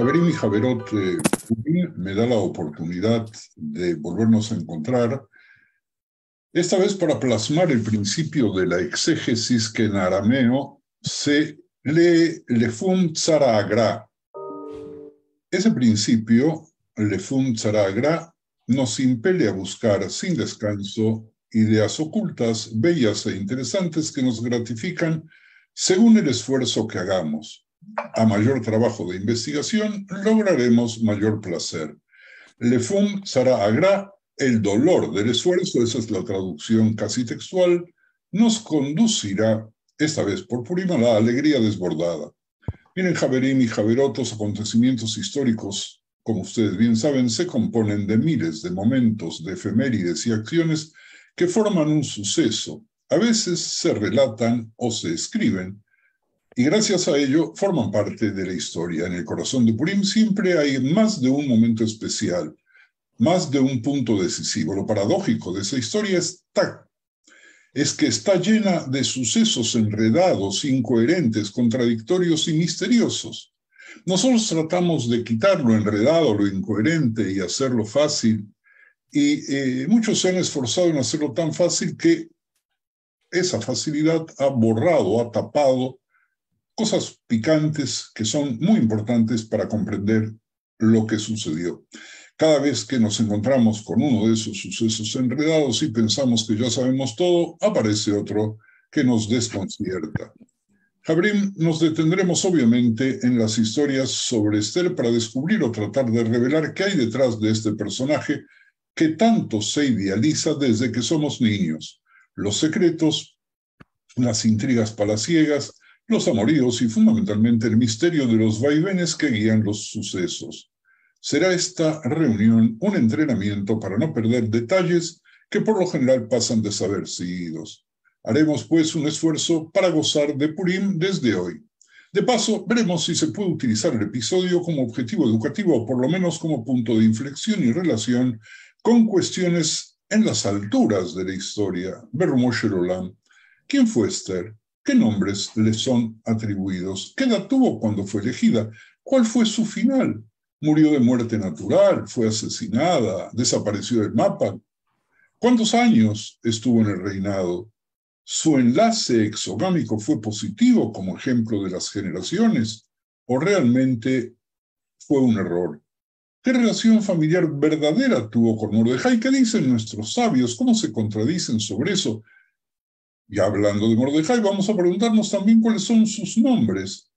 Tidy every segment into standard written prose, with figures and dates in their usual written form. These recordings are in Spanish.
Javerim y Javerot, me da la oportunidad de volvernos a encontrar, esta vez para plasmar el principio de la exégesis que en arameo se lee Lefum Tzara Agra. Ese principio, Lefum Tzara Agra, nos impele a buscar sin descanso ideas ocultas, bellas e interesantes que nos gratifican según el esfuerzo que hagamos. A mayor trabajo de investigación, lograremos mayor placer. Lefum Tzara Agra, el dolor del esfuerzo, esa es la traducción casi textual, nos conducirá, esta vez por Purim, a la alegría desbordada. Miren, Javerim y Javerot, los acontecimientos históricos, como ustedes bien saben, se componen de miles de momentos, de efemérides y acciones que forman un suceso. A veces se relatan o se escriben, y gracias a ello forman parte de la historia. En el corazón de Purim siempre hay más de un momento especial, más de un punto decisivo. Lo paradójico de esa historia es que está llena de sucesos enredados, incoherentes, contradictorios y misteriosos. Nosotros tratamos de quitar lo enredado, lo incoherente y hacerlo fácil, y muchos se han esforzado en hacerlo tan fácil que esa facilidad ha borrado, ha tapado cosas picantes que son muy importantes para comprender lo que sucedió. Cada vez que nos encontramos con uno de esos sucesos enredados y pensamos que ya sabemos todo, aparece otro que nos desconcierta. Javerim, nos detendremos obviamente en las historias sobre Esther para descubrir o tratar de revelar qué hay detrás de este personaje que tanto se idealiza desde que somos niños. Los secretos, las intrigas palaciegas, los amoríos y fundamentalmente el misterio de los vaivenes que guían los sucesos. Será esta reunión un entrenamiento para no perder detalles que por lo general pasan desapercibidos. Haremos pues un esfuerzo para gozar de Purim desde hoy. De paso, veremos si se puede utilizar el episodio como objetivo educativo o por lo menos como punto de inflexión y relación con cuestiones en las alturas de la historia. Berumo shel olam. ¿Quién fue Esther? ¿Qué nombres le son atribuidos? ¿Qué edad tuvo cuando fue elegida? ¿Cuál fue su final? ¿Murió de muerte natural? ¿Fue asesinada? ¿Desapareció del mapa? ¿Cuántos años estuvo en el reinado? ¿Su enlace exogámico fue positivo como ejemplo de las generaciones? ¿O realmente fue un error? ¿Qué relación familiar verdadera tuvo con Mordejai? ¿Qué dicen nuestros sabios? ¿Cómo se contradicen sobre eso? Y hablando de Mordejai, vamos a preguntarnos también cuáles son sus nombres.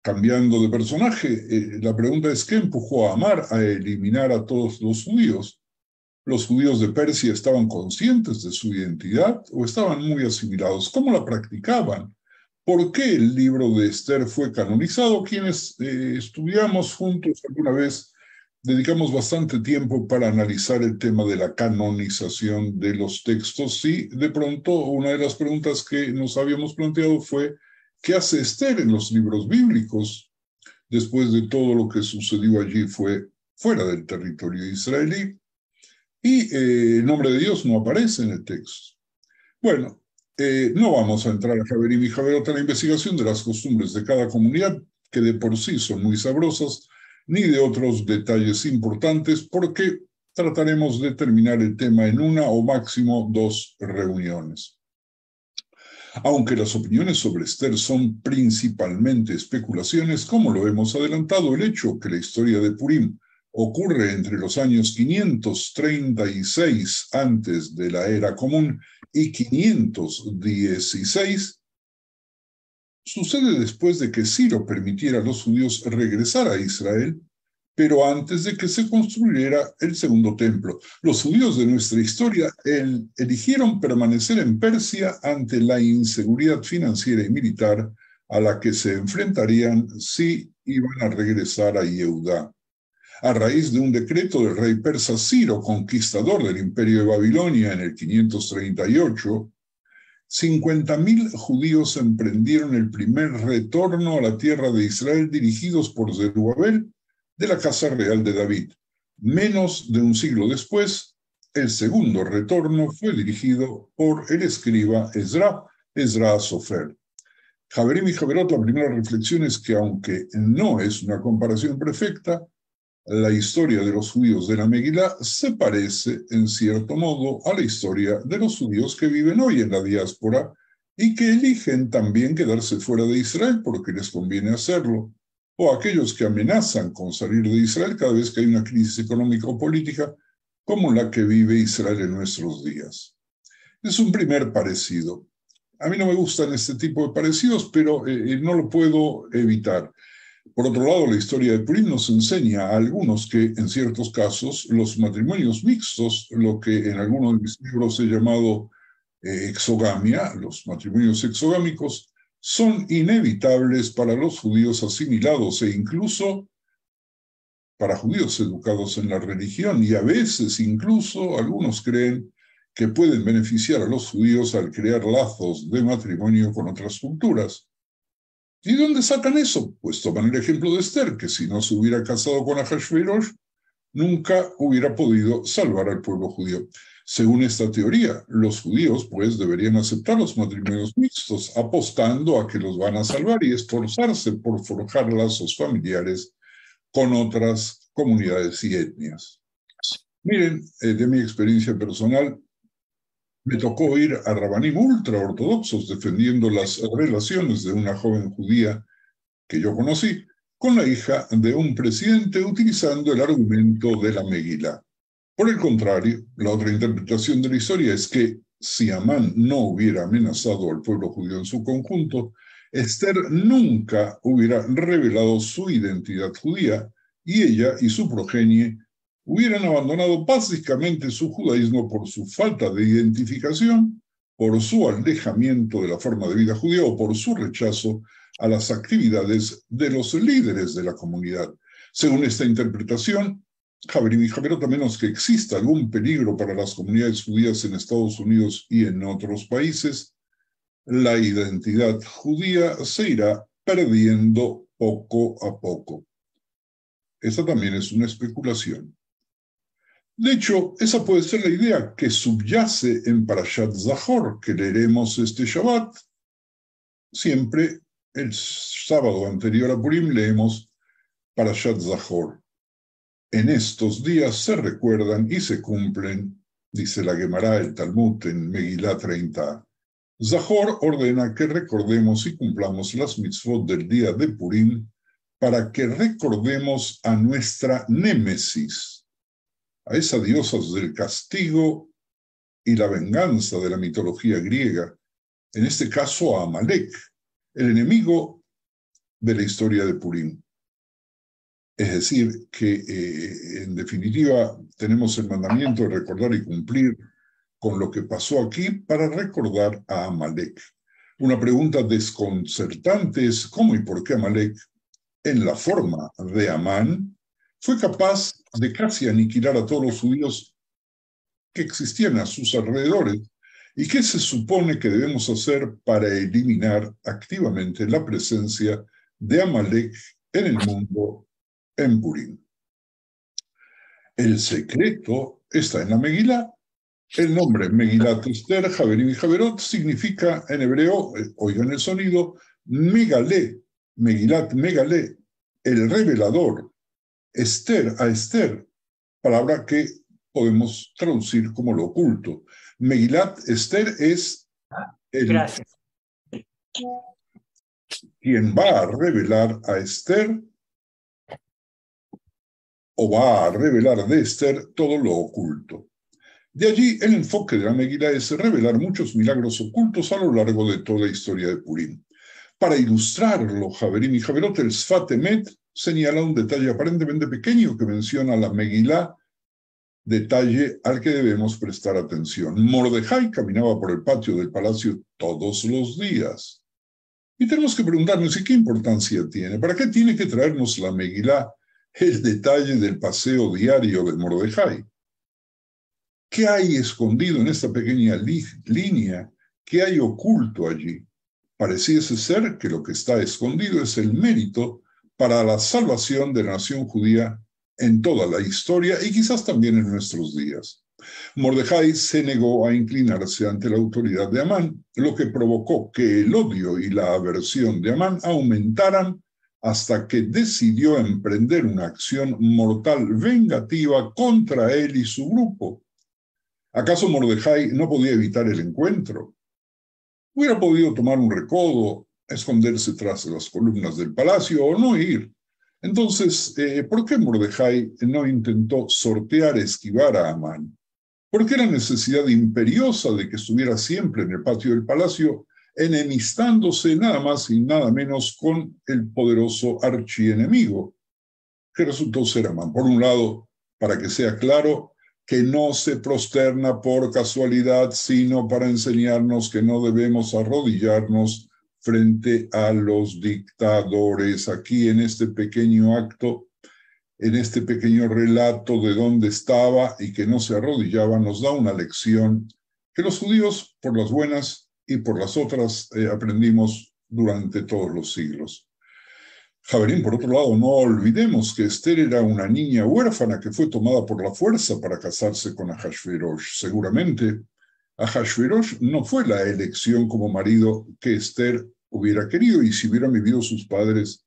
Cambiando de personaje, la pregunta es: ¿qué empujó a Amar a eliminar a todos los judíos? ¿Los judíos de Persia estaban conscientes de su identidad o estaban muy asimilados? ¿Cómo la practicaban? ¿Por qué el libro de Esther fue canonizado? Quienes estudiamos juntos alguna vez dedicamos bastante tiempo para analizar el tema de la canonización de los textos y de pronto una de las preguntas que nos habíamos planteado fue: ¿qué hace Esther en los libros bíblicos? Después de todo lo que sucedió allí fue fuera del territorio israelí y el nombre de Dios no aparece en el texto. Bueno, no vamos a entrar a Javerim y Javerot a la investigación de las costumbres de cada comunidad, que de por sí son muy sabrosas, ni de otros detalles importantes, porque trataremos de terminar el tema en una o máximo dos reuniones. Aunque las opiniones sobre Esther son principalmente especulaciones, como lo hemos adelantado, el hecho que la historia de Purim ocurre entre los años 536 antes de la era común y 516, sucede después de que Ciro permitiera a los judíos regresar a Israel, pero antes de que se construyera el segundo templo. Los judíos de nuestra historia eligieron permanecer en Persia ante la inseguridad financiera y militar a la que se enfrentarían si iban a regresar a Yehudá. A raíz de un decreto del rey persa Ciro, conquistador del imperio de Babilonia en el 538, 50.000 judíos emprendieron el primer retorno a la tierra de Israel dirigidos por Zerubabel de la casa real de David. Menos de un siglo después, el segundo retorno fue dirigido por el escriba Esdras Sofer. Javerim y Javerot, la primera reflexión es que aunque no es una comparación perfecta, la historia de los judíos de la Megilá se parece, en cierto modo, a la historia de los judíos que viven hoy en la diáspora y que eligen también quedarse fuera de Israel porque les conviene hacerlo, o aquellos que amenazan con salir de Israel cada vez que hay una crisis económica o política como la que vive Israel en nuestros días. Es un primer parecido. A mí no me gustan este tipo de parecidos, pero no lo puedo evitar. Por otro lado, la historia de Purim nos enseña a algunos que, en ciertos casos, los matrimonios mixtos, lo que en algunos de mis libros he llamado exogamia, los matrimonios exogámicos, son inevitables para los judíos asimilados e incluso para judíos educados en la religión, y a veces incluso algunos creen que pueden beneficiar a los judíos al crear lazos de matrimonio con otras culturas. ¿Y dónde sacan eso? Pues toman el ejemplo de Esther, que si no se hubiera casado con Ahasverosh, nunca hubiera podido salvar al pueblo judío. Según esta teoría, los judíos pues deberían aceptar los matrimonios mixtos, apostando a que los van a salvar y esforzarse por forjar lazos familiares con otras comunidades y etnias. Miren, de mi experiencia personal, me tocó ir a rabanim ultraortodoxos defendiendo las relaciones de una joven judía que yo conocí con la hija de un presidente utilizando el argumento de la Megilá. Por el contrario, la otra interpretación de la historia es que si Amán no hubiera amenazado al pueblo judío en su conjunto, Esther nunca hubiera revelado su identidad judía y ella y su progenie hubieran abandonado básicamente su judaísmo por su falta de identificación, por su alejamiento de la forma de vida judía o por su rechazo a las actividades de los líderes de la comunidad. Según esta interpretación, Javerim y Javerot, a menos que exista algún peligro para las comunidades judías en Estados Unidos y en otros países, la identidad judía se irá perdiendo poco a poco. Esta también es una especulación. De hecho, esa puede ser la idea que subyace en Parashat Zahor, que leeremos este Shabbat. Siempre el sábado anterior a Purim leemos Parashat Zahor. En estos días se recuerdan y se cumplen, dice la Gemara, el Talmud en Megilá 30. Zahor ordena que recordemos y cumplamos las mitzvot del día de Purim para que recordemos a nuestra némesis, a esa diosa del castigo y la venganza de la mitología griega, en este caso a Amalek, el enemigo de la historia de Purim. Es decir, que en definitiva tenemos el mandamiento de recordar y cumplir con lo que pasó aquí para recordar a Amalek. Una pregunta desconcertante es cómo y por qué Amalek, en la forma de Amán, fue capaz de casi aniquilar a todos los judíos que existían a sus alrededores. ¿Y qué se supone que debemos hacer para eliminar activamente la presencia de Amalek en el mundo en Purim? El secreto está en la Megilá. El nombre Megilat Esther, Javerim y Javerot significa en hebreo, oigan el sonido, Megalé, Megilat Megalé, el revelador. Esther, a Esther, palabra que podemos traducir como lo oculto. Megilat Esther es quien va a revelar a Esther o va a revelar de Esther todo lo oculto. De allí el enfoque de la Megilá es revelar muchos milagros ocultos a lo largo de toda la historia de Purim. Para ilustrarlo, Javerim y Javerot, el Sfat Emet señala un detalle aparentemente pequeño que menciona la Megilá, detalle al que debemos prestar atención. Mordejai caminaba por el patio del palacio todos los días. Y tenemos que preguntarnos, ¿y qué importancia tiene? ¿Para qué tiene que traernos la Megilá el detalle del paseo diario de Mordejai? ¿Qué hay escondido en esta pequeña línea? ¿Qué hay oculto allí? Pareciese ser que lo que está escondido es el mérito para la salvación de la nación judía en toda la historia y quizás también en nuestros días. Mordejai se negó a inclinarse ante la autoridad de Amán, lo que provocó que el odio y la aversión de Amán aumentaran hasta que decidió emprender una acción mortal vengativa contra él y su grupo. ¿Acaso Mordejai no podía evitar el encuentro? Hubiera podido tomar un recodo, esconderse tras las columnas del palacio o no ir. Entonces, ¿por qué Mordejai no intentó sortear, esquivar a Amán? ¿Por qué la necesidad imperiosa de que estuviera siempre en el patio del palacio, enemistándose nada más y nada menos con el poderoso archienemigo, que resultó ser Amán? Por un lado, para que sea claro, que no se prosterna por casualidad, sino para enseñarnos que no debemos arrodillarnos frente a los dictadores. Aquí en este pequeño acto, en este pequeño relato de dónde estaba y que no se arrodillaba, nos da una lección que los judíos, por las buenas y por las otras, aprendimos durante todos los siglos. Javerín, por otro lado, no olvidemos que Esther era una niña huérfana que fue tomada por la fuerza para casarse con Ahasverosh. Seguramente Ahasverosh no fue la elección como marido que Esther hubiera querido, y si hubieran vivido sus padres,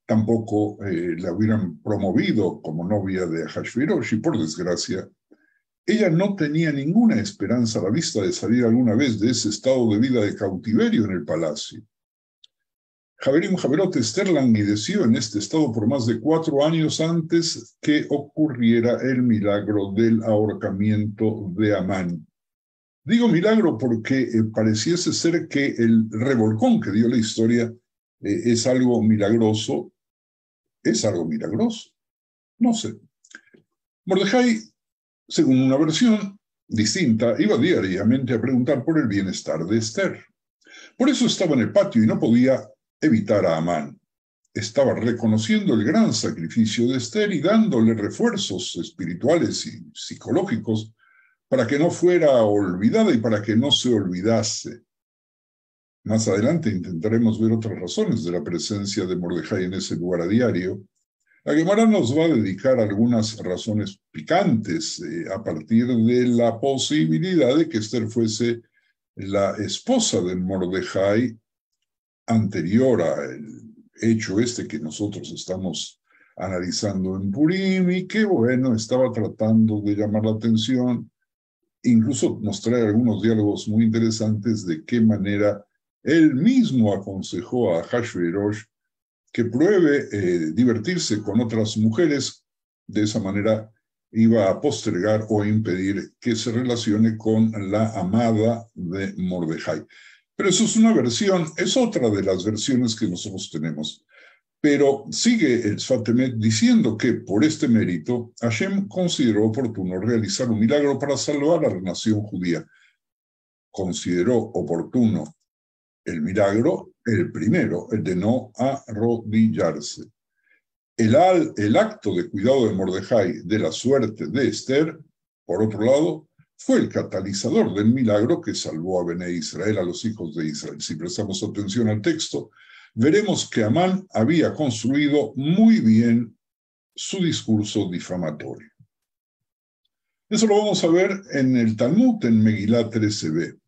tampoco la hubieran promovido como novia de Ahasverosh, y por desgracia, ella no tenía ninguna esperanza a la vista de salir alguna vez de ese estado de vida de cautiverio en el palacio. Javerim Javerot, Esther languideció en este estado por más de 4 años antes que ocurriera el milagro del ahorcamiento de Amán. Digo milagro porque pareciese ser que el revolcón que dio la historia es algo milagroso. ¿Es algo milagroso? No sé. Mordejai, según una versión distinta, iba diariamente a preguntar por el bienestar de Esther. Por eso estaba en el patio y no podía evitar a Amán. Estaba reconociendo el gran sacrificio de Esther y dándole refuerzos espirituales y psicológicos para que no fuera olvidada y para que no se olvidase. Más adelante intentaremos ver otras razones de la presencia de Mordejai en ese lugar a diario. La Gemara nos va a dedicar algunas razones picantes a partir de la posibilidad de que Esther fuese la esposa de Mordejai anterior al hecho este que nosotros estamos analizando en Purim y que, bueno, estaba tratando de llamar la atención. Incluso nos trae algunos diálogos muy interesantes de qué manera él mismo aconsejó a Ahasverosh que pruebe divertirse con otras mujeres. De esa manera iba a postergar o impedir que se relacione con la amada de Mordejai. Pero eso es una versión, es otra de las versiones que nosotros tenemos. Pero sigue el Sfat Emet diciendo que por este mérito Hashem consideró oportuno realizar un milagro para salvar a la nación judía. Consideró oportuno el milagro, el primero, el de no arrodillarse. El acto de cuidado de Mordejai de la suerte de Esther, por otro lado, fue el catalizador del milagro que salvó a Bené Israel, a los hijos de Israel. Si prestamos atención al texto, veremos que Amán había construido muy bien su discurso difamatorio. Eso lo vamos a ver en el Talmud, en Megilá 13b.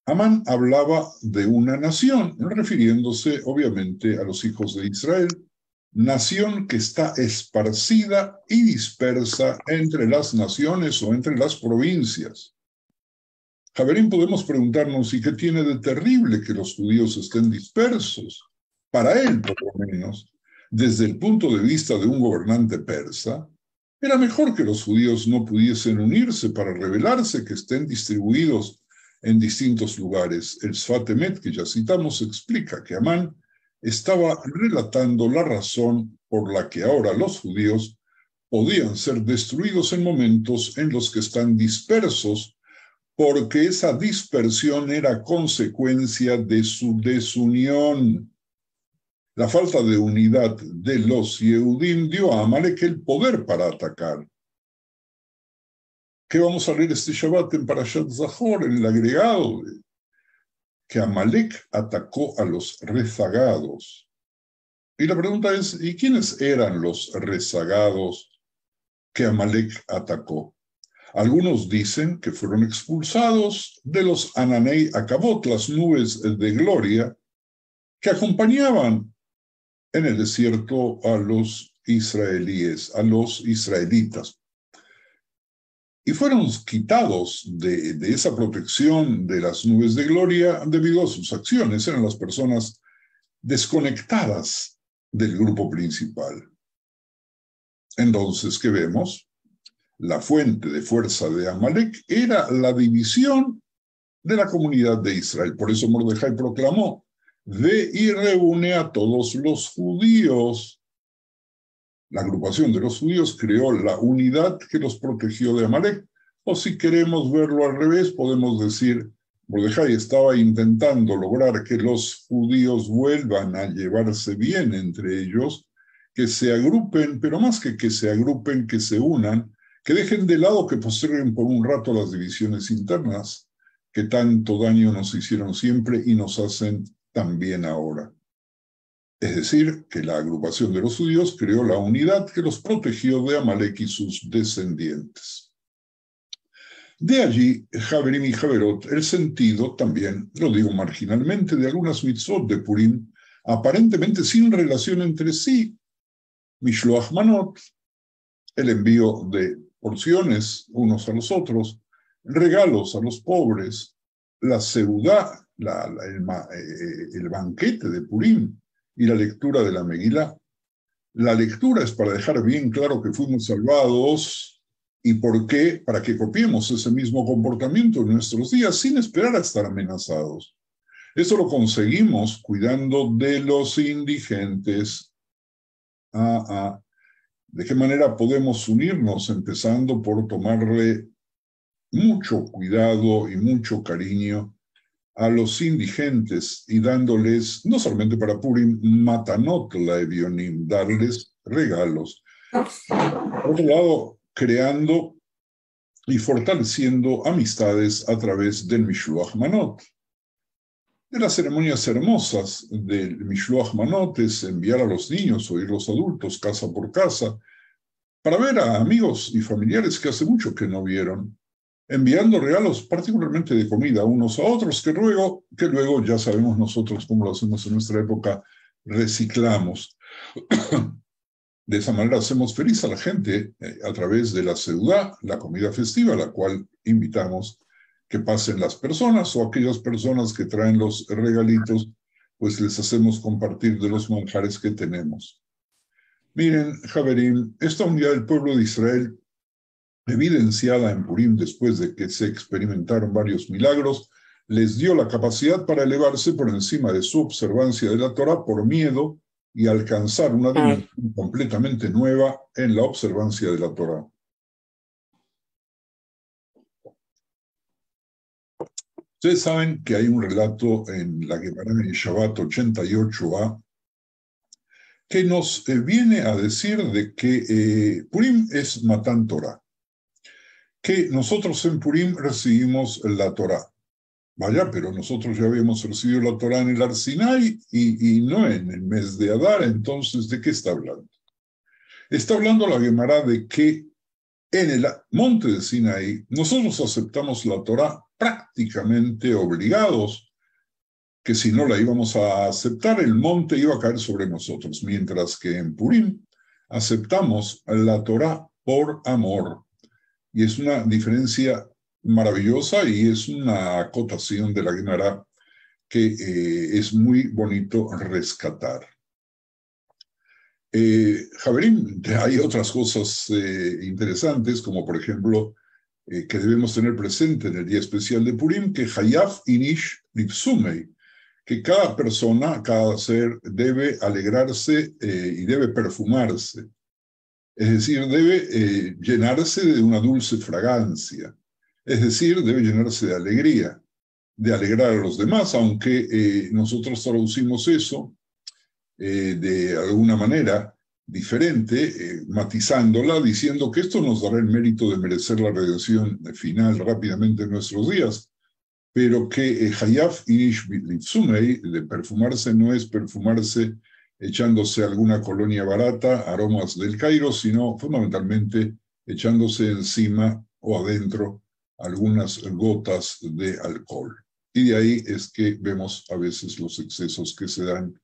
Amán hablaba de una nación, refiriéndose obviamente a los hijos de Israel, nación que está esparcida y dispersa entre las naciones o entre las provincias. Javerín, podemos preguntarnos, ¿y qué tiene de terrible que los judíos estén dispersos? Para él, por lo menos, desde el punto de vista de un gobernante persa, era mejor que los judíos no pudiesen unirse para rebelarse, que estén distribuidos en distintos lugares. El Sfat Emet, que ya citamos, explica que Amán estaba relatando la razón por la que ahora los judíos podían ser destruidos en momentos en los que están dispersos, porque esa dispersión era consecuencia de su desunión. La falta de unidad de los Yehudim dio a Amalek el poder para atacar. ¿Qué vamos a leer este Shabbat en Parashat Zahor, en el agregado? Que Amalek atacó a los rezagados. Y la pregunta es, ¿y quiénes eran los rezagados que Amalek atacó? Algunos dicen que fueron expulsados de los Ananei Akavot, las nubes de gloria, que acompañaban en el desierto a los israelíes, a los israelitas. Y fueron quitados de esa protección de las nubes de gloria debido a sus acciones. Eran las personas desconectadas del grupo principal. Entonces, ¿qué vemos? La fuente de fuerza de Amalek era la división de la comunidad de Israel. Por eso Mordejai proclamó: ve y reúne a todos los judíos. La agrupación de los judíos creó la unidad que los protegió de Amalek. O si queremos verlo al revés, podemos decir, Mordejai estaba intentando lograr que los judíos vuelvan a llevarse bien entre ellos, que se agrupen, pero más que se agrupen, que se unan, que dejen de lado, que posterguen por un rato las divisiones internas que tanto daño nos hicieron siempre y nos hacen también ahora. Es decir, que la agrupación de los judíos creó la unidad que los protegió de Amalek y sus descendientes. De allí, Javerim y Javerot, el sentido también, lo digo marginalmente, de algunas mitzvot de Purim, aparentemente sin relación entre sí. Mishloach Manot, el envío de porciones unos a los otros, regalos a los pobres, la seudá, el banquete de Purim y la lectura de la Megilá. La lectura es para dejar bien claro que fuimos salvados y por qué, para que copiemos ese mismo comportamiento en nuestros días sin esperar a estar amenazados. Eso lo conseguimos cuidando de los indigentes. ¿De qué manera podemos unirnos? Empezando por tomarle mucho cuidado y mucho cariño a los indigentes y dándoles, no solamente para Purim, matanot laevionim, darles regalos. Por otro lado, creando y fortaleciendo amistades a través del Mishloach Manot. De las ceremonias hermosas del Mishloach Manot es enviar a los niños o ir los adultos casa por casa para ver a amigos y familiares que hace mucho que no vieron, enviando regalos particularmente de comida unos a otros que luego ya sabemos nosotros cómo lo hacemos en nuestra época, reciclamos. De esa manera hacemos feliz a la gente a través de la seudá, la comida festiva, a la cual invitamos que pasen las personas o aquellas personas que traen los regalitos, pues les hacemos compartir de los manjares que tenemos. Miren, Javerim, esta unidad del pueblo de Israel, evidenciada en Purim después de que se experimentaron varios milagros, les dio la capacidad para elevarse por encima de su observancia de la Torah por miedo y alcanzar una dimensión completamente nueva en la observancia de la Torah. Ustedes saben que hay un relato en la Gemara en Shabbat 88a que nos viene a decir de que Purim es Matan Torah, que nosotros en Purim recibimos la Torah. Vaya, pero nosotros ya habíamos recibido la Torah en el Har Sinai y no en el mes de Adar. Entonces, ¿de qué está hablando? Está hablando la Gemara de que en el monte de Sinaí nosotros aceptamos la Torah prácticamente obligados, que si no la íbamos a aceptar, el monte iba a caer sobre nosotros, mientras que en Purim aceptamos la Torah por amor. Y es una diferencia maravillosa y es una acotación de la Gemara que es muy bonito rescatar. Javerim, hay otras cosas interesantes, como por ejemplo, que debemos tener presente en el día especial de Purim, que Hayaf Inish Lipsumei, que cada persona, cada ser debe alegrarse y debe perfumarse. Es decir, debe llenarse de una dulce fragancia. Es decir, debe llenarse de alegría, de alegrar a los demás, aunque nosotros traducimos eso de alguna manera diferente, matizándola, diciendo que esto nos dará el mérito de merecer la redención final rápidamente en nuestros días, pero que Hayaf Inish Litzumei, de perfumarse, no es perfumarse echándose alguna colonia barata, aromas del Cairo, sino fundamentalmente echándose encima o adentro algunas gotas de alcohol. Y de ahí es que vemos a veces los excesos que se dan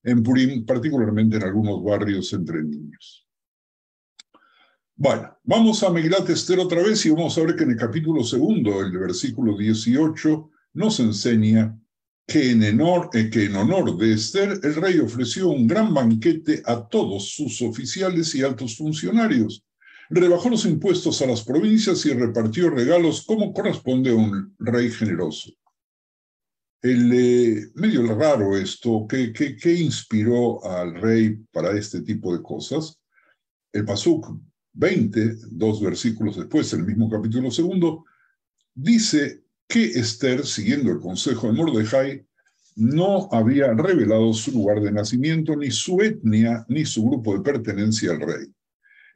en Purim, particularmente en algunos barrios entre niños. Bueno, vamos a Megilat Esther otra vez y vamos a ver que en el capítulo 2, el versículo 18, nos enseña que en honor de Esther, el rey ofreció un gran banquete a todos sus oficiales y altos funcionarios. Rebajó los impuestos a las provincias y repartió regalos como corresponde a un rey generoso. Medio raro esto, ¿qué inspiró al rey para este tipo de cosas? El Pasuk 20, 2 versículos después, el mismo capítulo 2, dice que Esther, siguiendo el consejo de Mordejai, no había revelado su lugar de nacimiento, ni su etnia, ni su grupo de pertenencia al rey.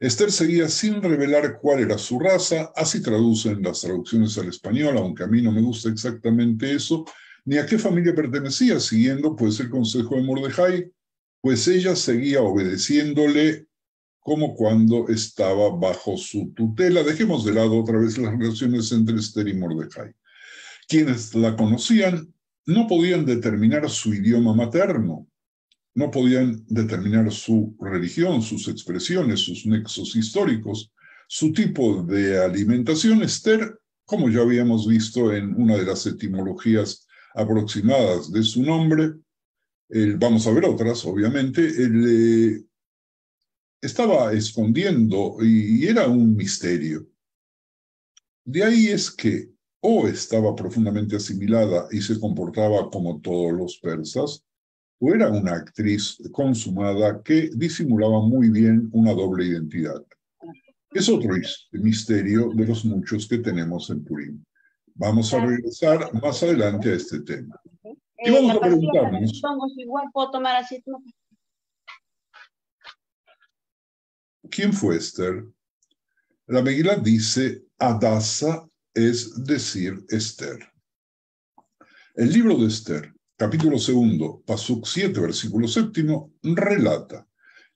Esther seguía sin revelar cuál era su raza, así traducen las traducciones al español, aunque a mí no me gusta exactamente eso, ni a qué familia pertenecía, siguiendo pues el consejo de Mordejai, pues ella seguía obedeciéndole como cuando estaba bajo su tutela. Dejemos de lado otra vez las relaciones entre Esther y Mordejai. Quienes la conocían no podían determinar su idioma materno, no podían determinar su religión, sus expresiones, sus nexos históricos, su tipo de alimentación. Esther, como ya habíamos visto en una de las etimologías aproximadas de su nombre, vamos a ver otras, obviamente, estaba escondiendo y era un misterio. De ahí es que o estaba profundamente asimilada y se comportaba como todos los persas, o era una actriz consumada que disimulaba muy bien una doble identidad. Es otro misterio de los muchos que tenemos en Purim. Vamos a regresar más adelante a este tema. Y vamos a preguntarnos, ¿quién fue Esther? La Megilá dice Adasa, es decir, Esther. El libro de Esther, capítulo 2, Pasuk 7, versículo 7, relata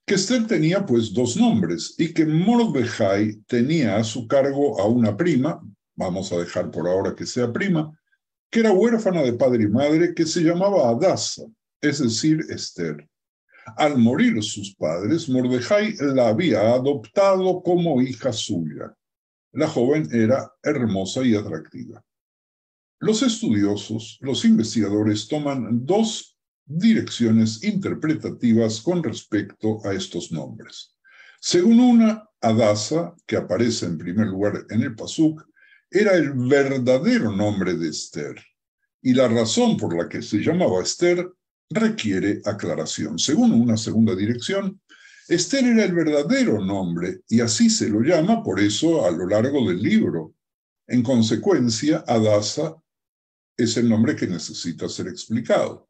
que Esther tenía pues 2 nombres y que Mordejai tenía a su cargo a una prima, vamos a dejar por ahora que sea prima, que era huérfana de padre y madre, que se llamaba Adasa, es decir, Esther. Al morir sus padres, Mordejai la había adoptado como hija suya. La joven era hermosa y atractiva. Los estudiosos, los investigadores toman 2 direcciones interpretativas con respecto a estos nombres. Según una, Adasa, que aparece en primer lugar en el Pasuk, era el verdadero nombre de Esther, y la razón por la que se llamaba Esther requiere aclaración. Según una segunda dirección, Esther era el verdadero nombre, y así se lo llama por eso a lo largo del libro. En consecuencia, Adasa es el nombre que necesita ser explicado.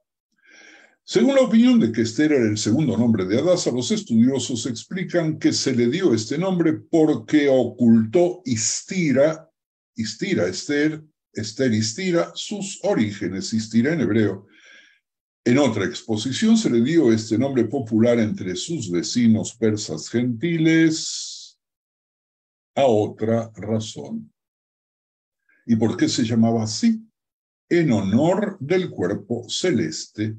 Según la opinión de que Esther era el segundo nombre de Adasa, los estudiosos explican que se le dio este nombre porque ocultó Istira, Esther, Istira, sus orígenes, Istira en hebreo. En otra exposición se le dio este nombre popular entre sus vecinos persas gentiles a otra razón. ¿Y por qué se llamaba así? En honor del cuerpo celeste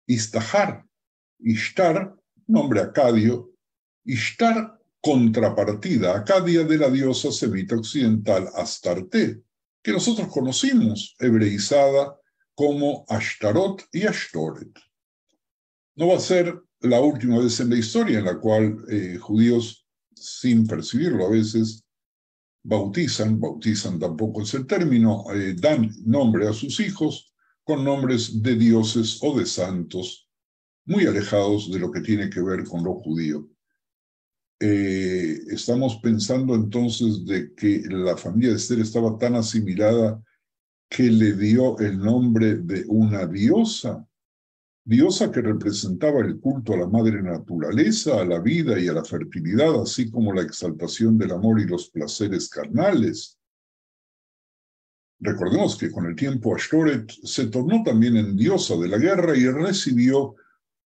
Istahar. Ishtar, nombre acadio, Ishtar, contrapartida acadia de la diosa semita occidental Astarte, que nosotros conocimos, hebreizada como Ashtarot y Ashtoret. No va a ser la última vez en la historia en la cual judíos, sin percibirlo a veces, bautizan tampoco es el término, dan nombre a sus hijos con nombres de dioses o de santos, muy alejados de lo que tiene que ver con lo judío. Estamos pensando entonces de que la familia de Esther estaba tan asimilada que le dio el nombre de una diosa que representaba el culto a la madre naturaleza, a la vida y a la fertilidad, así como la exaltación del amor y los placeres carnales. Recordemos que con el tiempo Ashtoret se tornó también en diosa de la guerra y recibió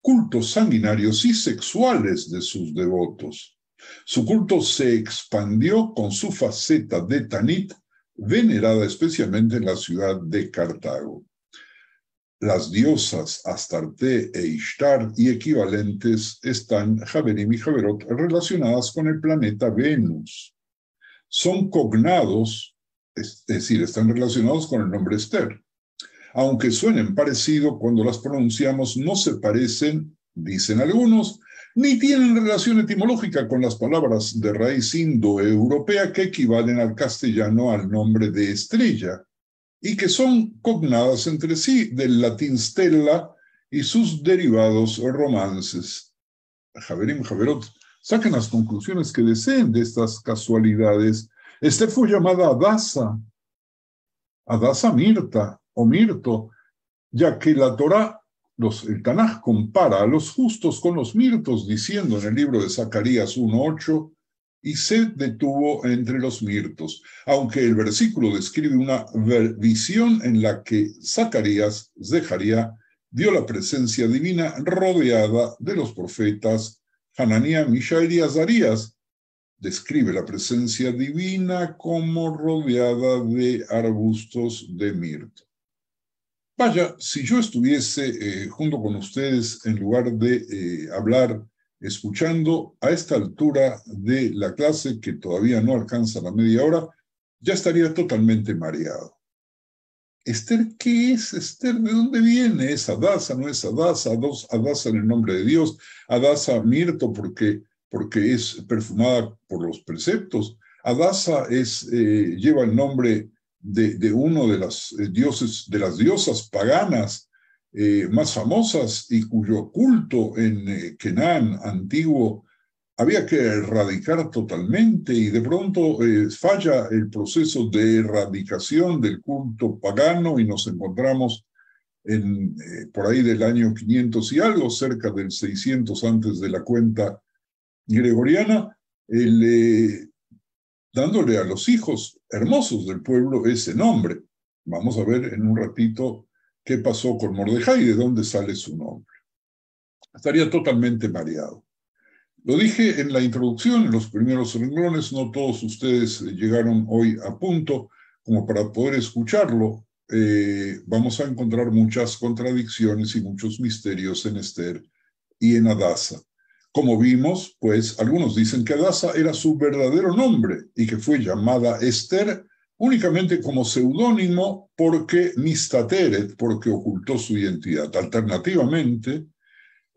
cultos sanguinarios y sexuales de sus devotos. Su culto se expandió con su faceta de Tanit, venerada especialmente en la ciudad de Cartago. Las diosas Astarte e Ishtar y equivalentes están, Javerim y Javerot, relacionadas con el planeta Venus. Son cognados, es decir, están relacionados con el nombre Esther. Aunque suenen parecido, cuando las pronunciamos no se parecen, dicen algunos, ni tienen relación etimológica con las palabras de raíz indoeuropea que equivalen al castellano al nombre de estrella, y que son cognadas entre sí del latín stella y sus derivados romances. Javerim, Javerot, saquen las conclusiones que deseen de estas casualidades. Esther fue llamada Adasa Mirta o Mirto, ya que la Torá, el Tanaj, compara a los justos con los mirtos, diciendo en el libro de Zacarías 1:8, y se detuvo entre los mirtos, aunque el versículo describe una visión en la que Zacarías, Zeharia, vio la presencia divina rodeada de los profetas Hananía, Mishael y Azarías. Describe la presencia divina como rodeada de arbustos de mirto. Vaya, si yo estuviese junto con ustedes en lugar de hablar, escuchando a esta altura de la clase, que todavía no alcanza la media hora, ya estaría totalmente mareado. Esther, ¿qué es Esther? ¿De dónde viene? ¿Es Adasa? ¿No es Adasa? Adasa en el nombre de Dios. Adasa Mirto porque es perfumada por los preceptos. Adasa lleva el nombre de uno de las diosas paganas más famosas y cuyo culto en Canaán antiguo había que erradicar totalmente, y de pronto falla el proceso de erradicación del culto pagano y nos encontramos por ahí del año 500 y algo, cerca del 600 antes de la cuenta gregoriana, dándole a los hijos hermosos del pueblo ese nombre. Vamos a ver en un ratito qué pasó con Mordejai y de dónde sale su nombre. Estaría totalmente mareado. Lo dije en la introducción, en los primeros renglones, no todos ustedes llegaron hoy a punto como para poder escucharlo. Vamos a encontrar muchas contradicciones y muchos misterios en Esther y en Adasa. Como vimos, pues algunos dicen que Adasa era su verdadero nombre y que fue llamada Esther únicamente como seudónimo porque mistateret, porque ocultó su identidad. Alternativamente,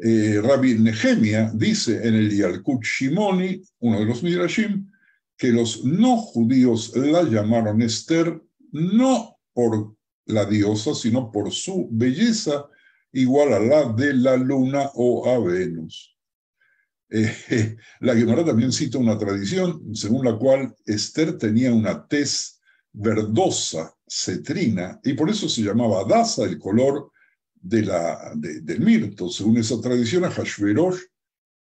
Rabbi Nehemia dice en el Yalkut Shimoni, uno de los Midrashim, que los no judíos la llamaron Esther no por la diosa, sino por su belleza igual a la de la luna o a Venus. La Gemara también cita una tradición según la cual Esther tenía una tez verdosa, cetrina, y por eso se llamaba Adasa, el color del mirto. Según esa tradición, Ahashverosh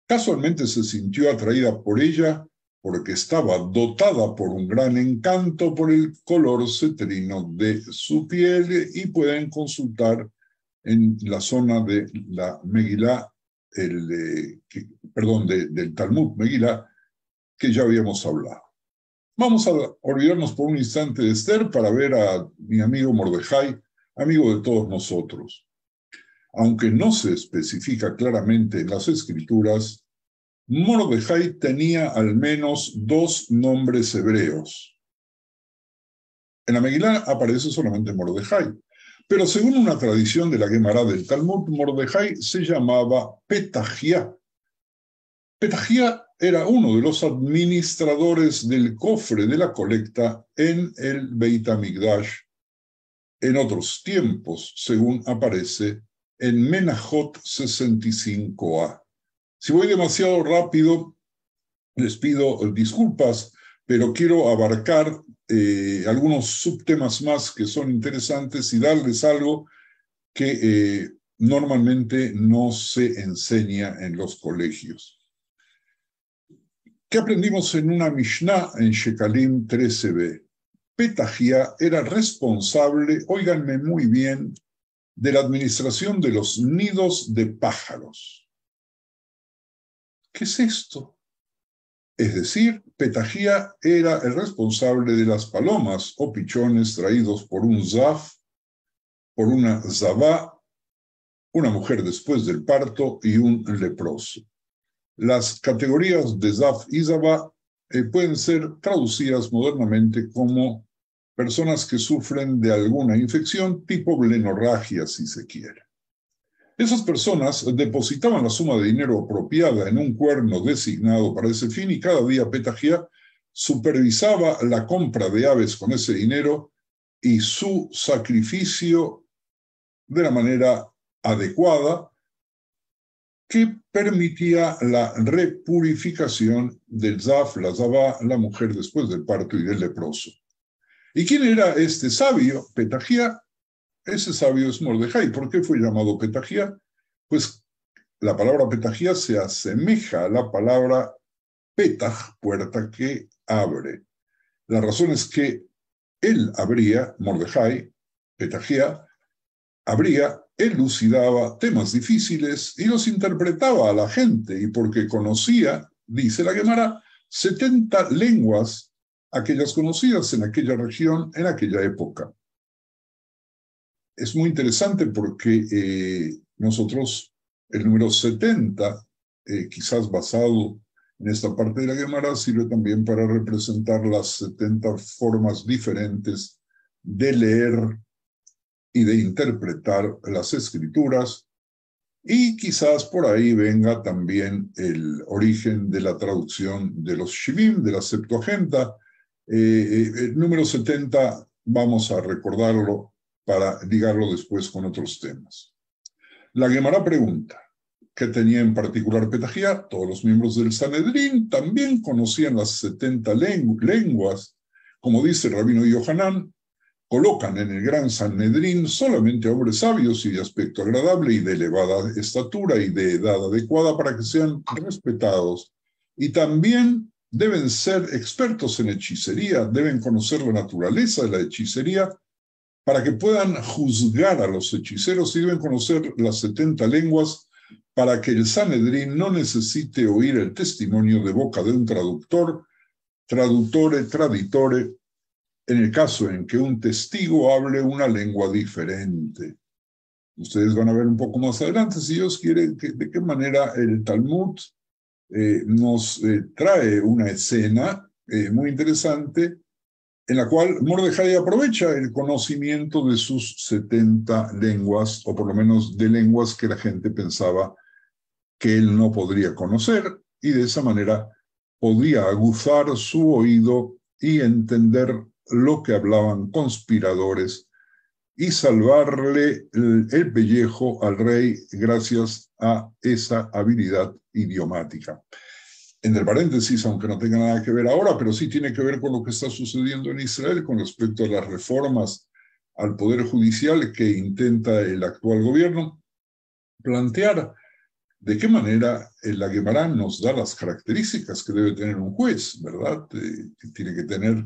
casualmente se sintió atraída por ella porque estaba dotada por un gran encanto por el color cetrino de su piel, y pueden consultar en la zona de la Megilá, del Talmud Megilá, que ya habíamos hablado. Vamos a olvidarnos por un instante de Esther para ver a mi amigo Mordejai, amigo de todos nosotros. Aunque no se especifica claramente en las escrituras, Mordejai tenía al menos 2 nombres hebreos. En la Megilá aparece solamente Mordejai, pero según una tradición de la Gemara del Talmud, Mordejai se llamaba Petahía. Petahía era uno de los administradores del cofre de la colecta en el Beit HaMikdash en otros tiempos, según aparece en Menajot 65a. Si voy demasiado rápido, les pido disculpas, pero quiero abarcar algunos subtemas más que son interesantes y darles algo que normalmente no se enseña en los colegios. ¿Qué aprendimos en una Mishnah en Shekalim 13b? Petahía era responsable, óiganme muy bien, de la administración de los nidos de pájaros. ¿Qué es esto? Es decir, Petahía era el responsable de las palomas o pichones traídos por un zaf, por una zabá, una mujer después del parto y un leproso. Las categorías de zaf y zabá pueden ser traducidas modernamente como personas que sufren de alguna infección tipo blenorragia, si se quiere. Esas personas depositaban la suma de dinero apropiada en un cuerno designado para ese fin y cada día Petahía supervisaba la compra de aves con ese dinero y su sacrificio de la manera adecuada que permitía la repurificación del zaf, la zabá, la mujer después del parto y del leproso. ¿Y quién era este sabio? Petahía. Ese sabio es Mordejai. ¿Por qué fue llamado Petahía? Pues la palabra Petahía se asemeja a la palabra Petah, puerta que abre. La razón es que él abría, Mordejai, Petahía, abría, elucidaba temas difíciles y los interpretaba a la gente, y porque conocía, dice la Gemara, 70 lenguas, aquellas conocidas en aquella región, en aquella época. Es muy interesante porque nosotros, el número 70, quizás basado en esta parte de la Gemara, sirve también para representar las 70 formas diferentes de leer y de interpretar las escrituras, y quizás por ahí venga también el origen de la traducción de los Shivim, de la Septuaginta. El número 70 vamos a recordarlo para ligarlo después con otros temas. La Gemara pregunta, ¿qué tenía en particular Petahía? Todos los miembros del Sanedrín también conocían las 70 lenguas. Como dice el rabino Yohanan, colocan en el gran Sanedrín solamente hombres sabios y de aspecto agradable y de elevada estatura y de edad adecuada para que sean respetados. Y también deben ser expertos en hechicería, deben conocer la naturaleza de la hechicería para que puedan juzgar a los hechiceros, y deben conocer las 70 lenguas para que el Sanedrín no necesite oír el testimonio de boca de un traductor, traductore, traditore, en el caso en que un testigo hable una lengua diferente. Ustedes van a ver un poco más adelante, si Dios quiere, de qué manera el Talmud nos trae una escena muy interesante en la cual Mordejai aprovecha el conocimiento de sus 70 lenguas, o por lo menos de lenguas que la gente pensaba que él no podría conocer, y de esa manera podía aguzar su oído y entender lo que hablaban conspiradores y salvarle el pellejo al rey gracias a esa habilidad idiomática. Entre paréntesis, aunque no tenga nada que ver ahora, pero sí tiene que ver con lo que está sucediendo en Israel con respecto a las reformas al Poder Judicial que intenta el actual gobierno plantear. ¿De qué manera la Gemara nos da las características que debe tener un juez, verdad? Tiene que tener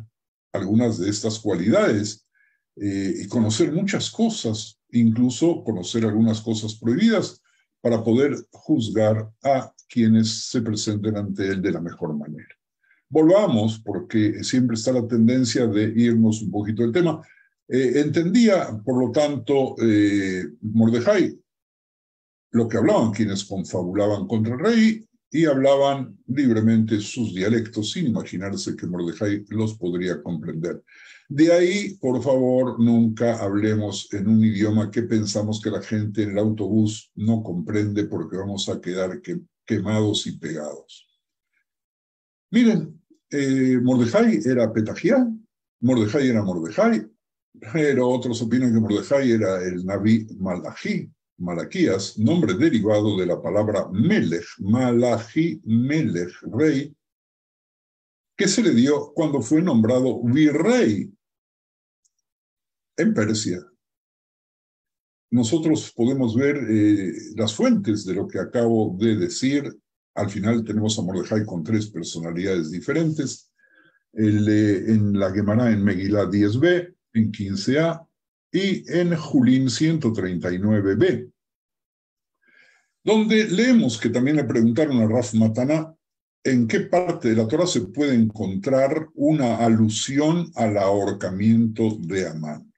algunas de estas cualidades y conocer muchas cosas, incluso conocer algunas cosas prohibidas para poder juzgar a quienes se presenten ante él de la mejor manera. Volvamos, porque siempre está la tendencia de irnos un poquito del tema. Entendía, por lo tanto, Mordejai lo que hablaban quienes confabulaban contra el rey y hablaban libremente sus dialectos sin imaginarse que Mordejai los podría comprender. De ahí, por favor, nunca hablemos en un idioma que pensamos que la gente en el autobús no comprende porque vamos a quedar quemados y pegados. Miren, Mordejai era Petahía, Mordejai era Mordejai, pero otros opinan que Mordejai era el Naví Malaquías, nombre derivado de la palabra Melech, Malachi, Melech, rey, que se le dio cuando fue nombrado virrey en Persia. Nosotros podemos ver las fuentes de lo que acabo de decir. Al final tenemos a Mordejai con 3 personalidades diferentes. En la Gemara en Megilá 10b, en 15a, y en Julín 139b, donde leemos que también le preguntaron a Raf Mataná en qué parte de la Torá se puede encontrar una alusión al ahorcamiento de Amán.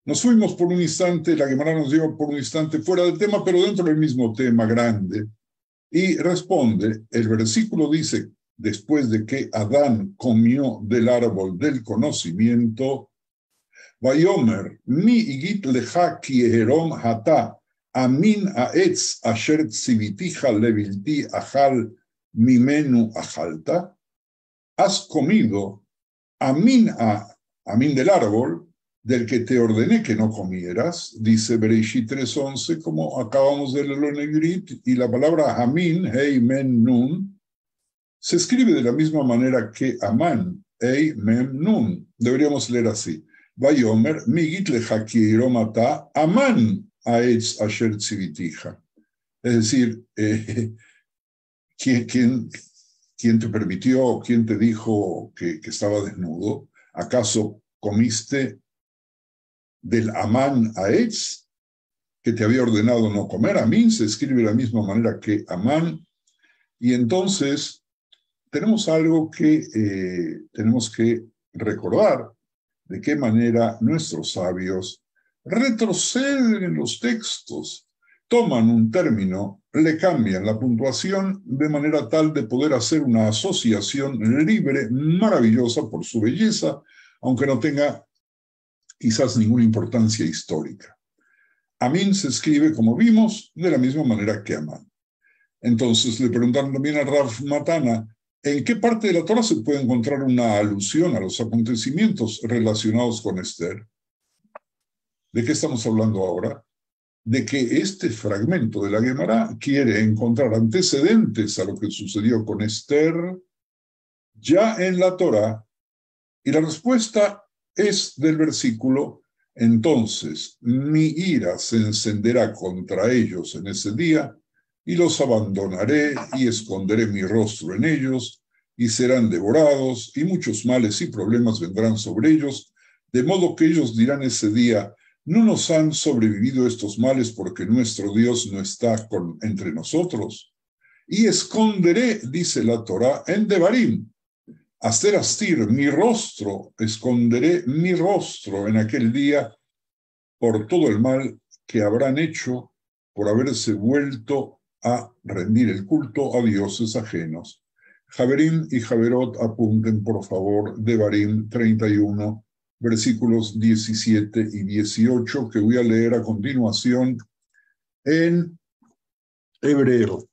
Nos fuimos por un instante, la Gemara nos lleva por un instante fuera del tema, pero dentro del mismo tema grande, y responde, el versículo dice, después de que Adán comió del árbol del conocimiento, Vayomer, mi igit lecha ki eherom hata, amin aetz asher tzivitija levilti achal mimenu achalta, has comido amin del árbol del que te ordené que no comieras, dice Bereishit 3:11, como acabamos de leerlo en el y la palabra amin, hei men nun, se escribe de la misma manera que Amán, hei mem nun. Deberíamos leer así. Vayomer, migit lecha ki eherom hata, Amán aetz asher tzivitija. Es decir, ¿quién te permitió, quién te dijo que estaba desnudo? ¿Acaso comiste del Amán Aetz, que te había ordenado no comer? Amín se escribe de la misma manera que Amán. Y entonces tenemos algo que tenemos que recordar, de qué manera nuestros sabios retroceden en los textos, toman un término, le cambian la puntuación de manera tal de poder hacer una asociación libre, maravillosa por su belleza, aunque no tenga quizás ninguna importancia histórica. Amín se escribe, como vimos, de la misma manera que Amán. Entonces le preguntaron también a Rav Matana, ¿en qué parte de la Torah se puede encontrar una alusión a los acontecimientos relacionados con Esther? ¿De qué estamos hablando ahora? De que este fragmento de la Gemara quiere encontrar antecedentes a lo que sucedió con Esther ya en la Torah, y la respuesta es del versículo: entonces mi ira se encenderá contra ellos en ese día, y los abandonaré y esconderé mi rostro en ellos, y serán devorados, y muchos males y problemas vendrán sobre ellos, de modo que ellos dirán ese día: no nos han sobrevivido estos males porque nuestro Dios no está entre nosotros. Y esconderé, dice la Torá, en Devarim, Aster astir, mi rostro, esconderé mi rostro en aquel día por todo el mal que habrán hecho por haberse vuelto a rendir el culto a dioses ajenos. Javerín y Javerot, apunten por favor Devarim 31, versículos 17 y 18, que voy a leer a continuación en hebreo.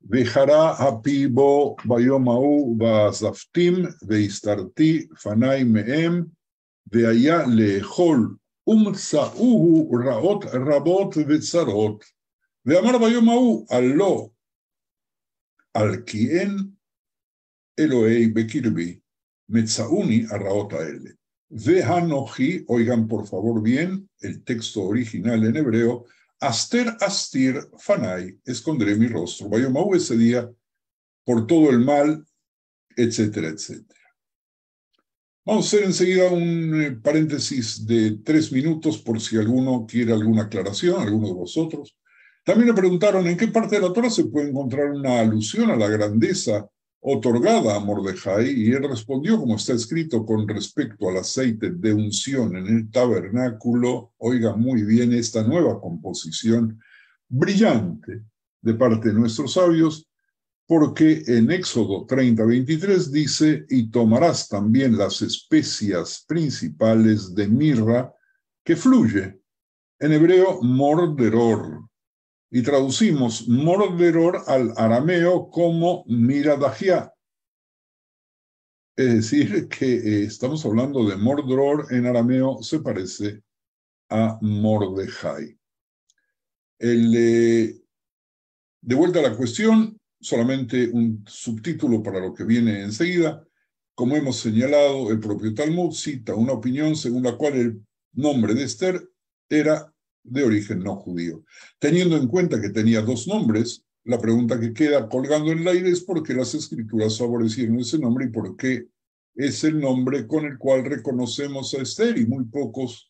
Vejara api bo bayom ha'u va'azaftim ve'istarti fanai me'em ve'aya le'echol umtsa'uhu ra'ot rabot ve'tzarot ve'amar bayom ha'u allo al kien Elohei bekirbi metza'uni arraot ha'ele ve'hanochi, oigan por favor bien el texto original en hebreo, Aster astir fanai, esconderé mi rostro. Bayomau ese día por todo el mal, etcétera, etcétera. Vamos a hacer enseguida un paréntesis de 3 minutos por si alguno quiere alguna aclaración, alguno de vosotros. También le preguntaron en qué parte de la Torah se puede encontrar una alusión a la grandeza otorgada a Mordejai, y él respondió, como está escrito con respecto al aceite de unción en el tabernáculo. Oiga muy bien esta nueva composición brillante de parte de nuestros sabios, porque en Éxodo 30:23 dice: y tomarás también las especias principales de mirra que fluye, en hebreo morderor, y traducimos morderor al arameo como miradajia. Es decir, que estamos hablando de morderor en arameo, se parece a Mordejai. De vuelta a la cuestión, solamente un subtítulo para lo que viene enseguida. Como hemos señalado, el propio Talmud cita una opinión según la cual el nombre de Esther era de origen no judío. Teniendo en cuenta que tenía 2 nombres, la pregunta que queda colgando en el aire es por qué las escrituras favorecieron ese nombre y por qué es el nombre con el cual reconocemos a Esther, y muy pocos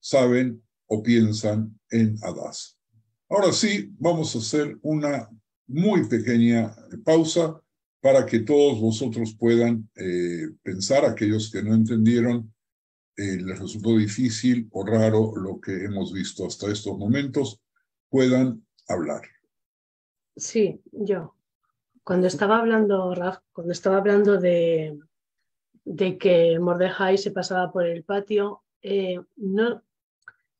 saben o piensan en Adás. Ahora sí, vamos a hacer una muy pequeña pausa para que todos vosotros puedan pensar, aquellos que no entendieron, les resultó difícil o raro lo que hemos visto hasta estos momentos, puedan hablar. Sí, yo. Cuando estaba hablando, Raf, cuando estaba hablando de que Mordejai se pasaba por el patio, no,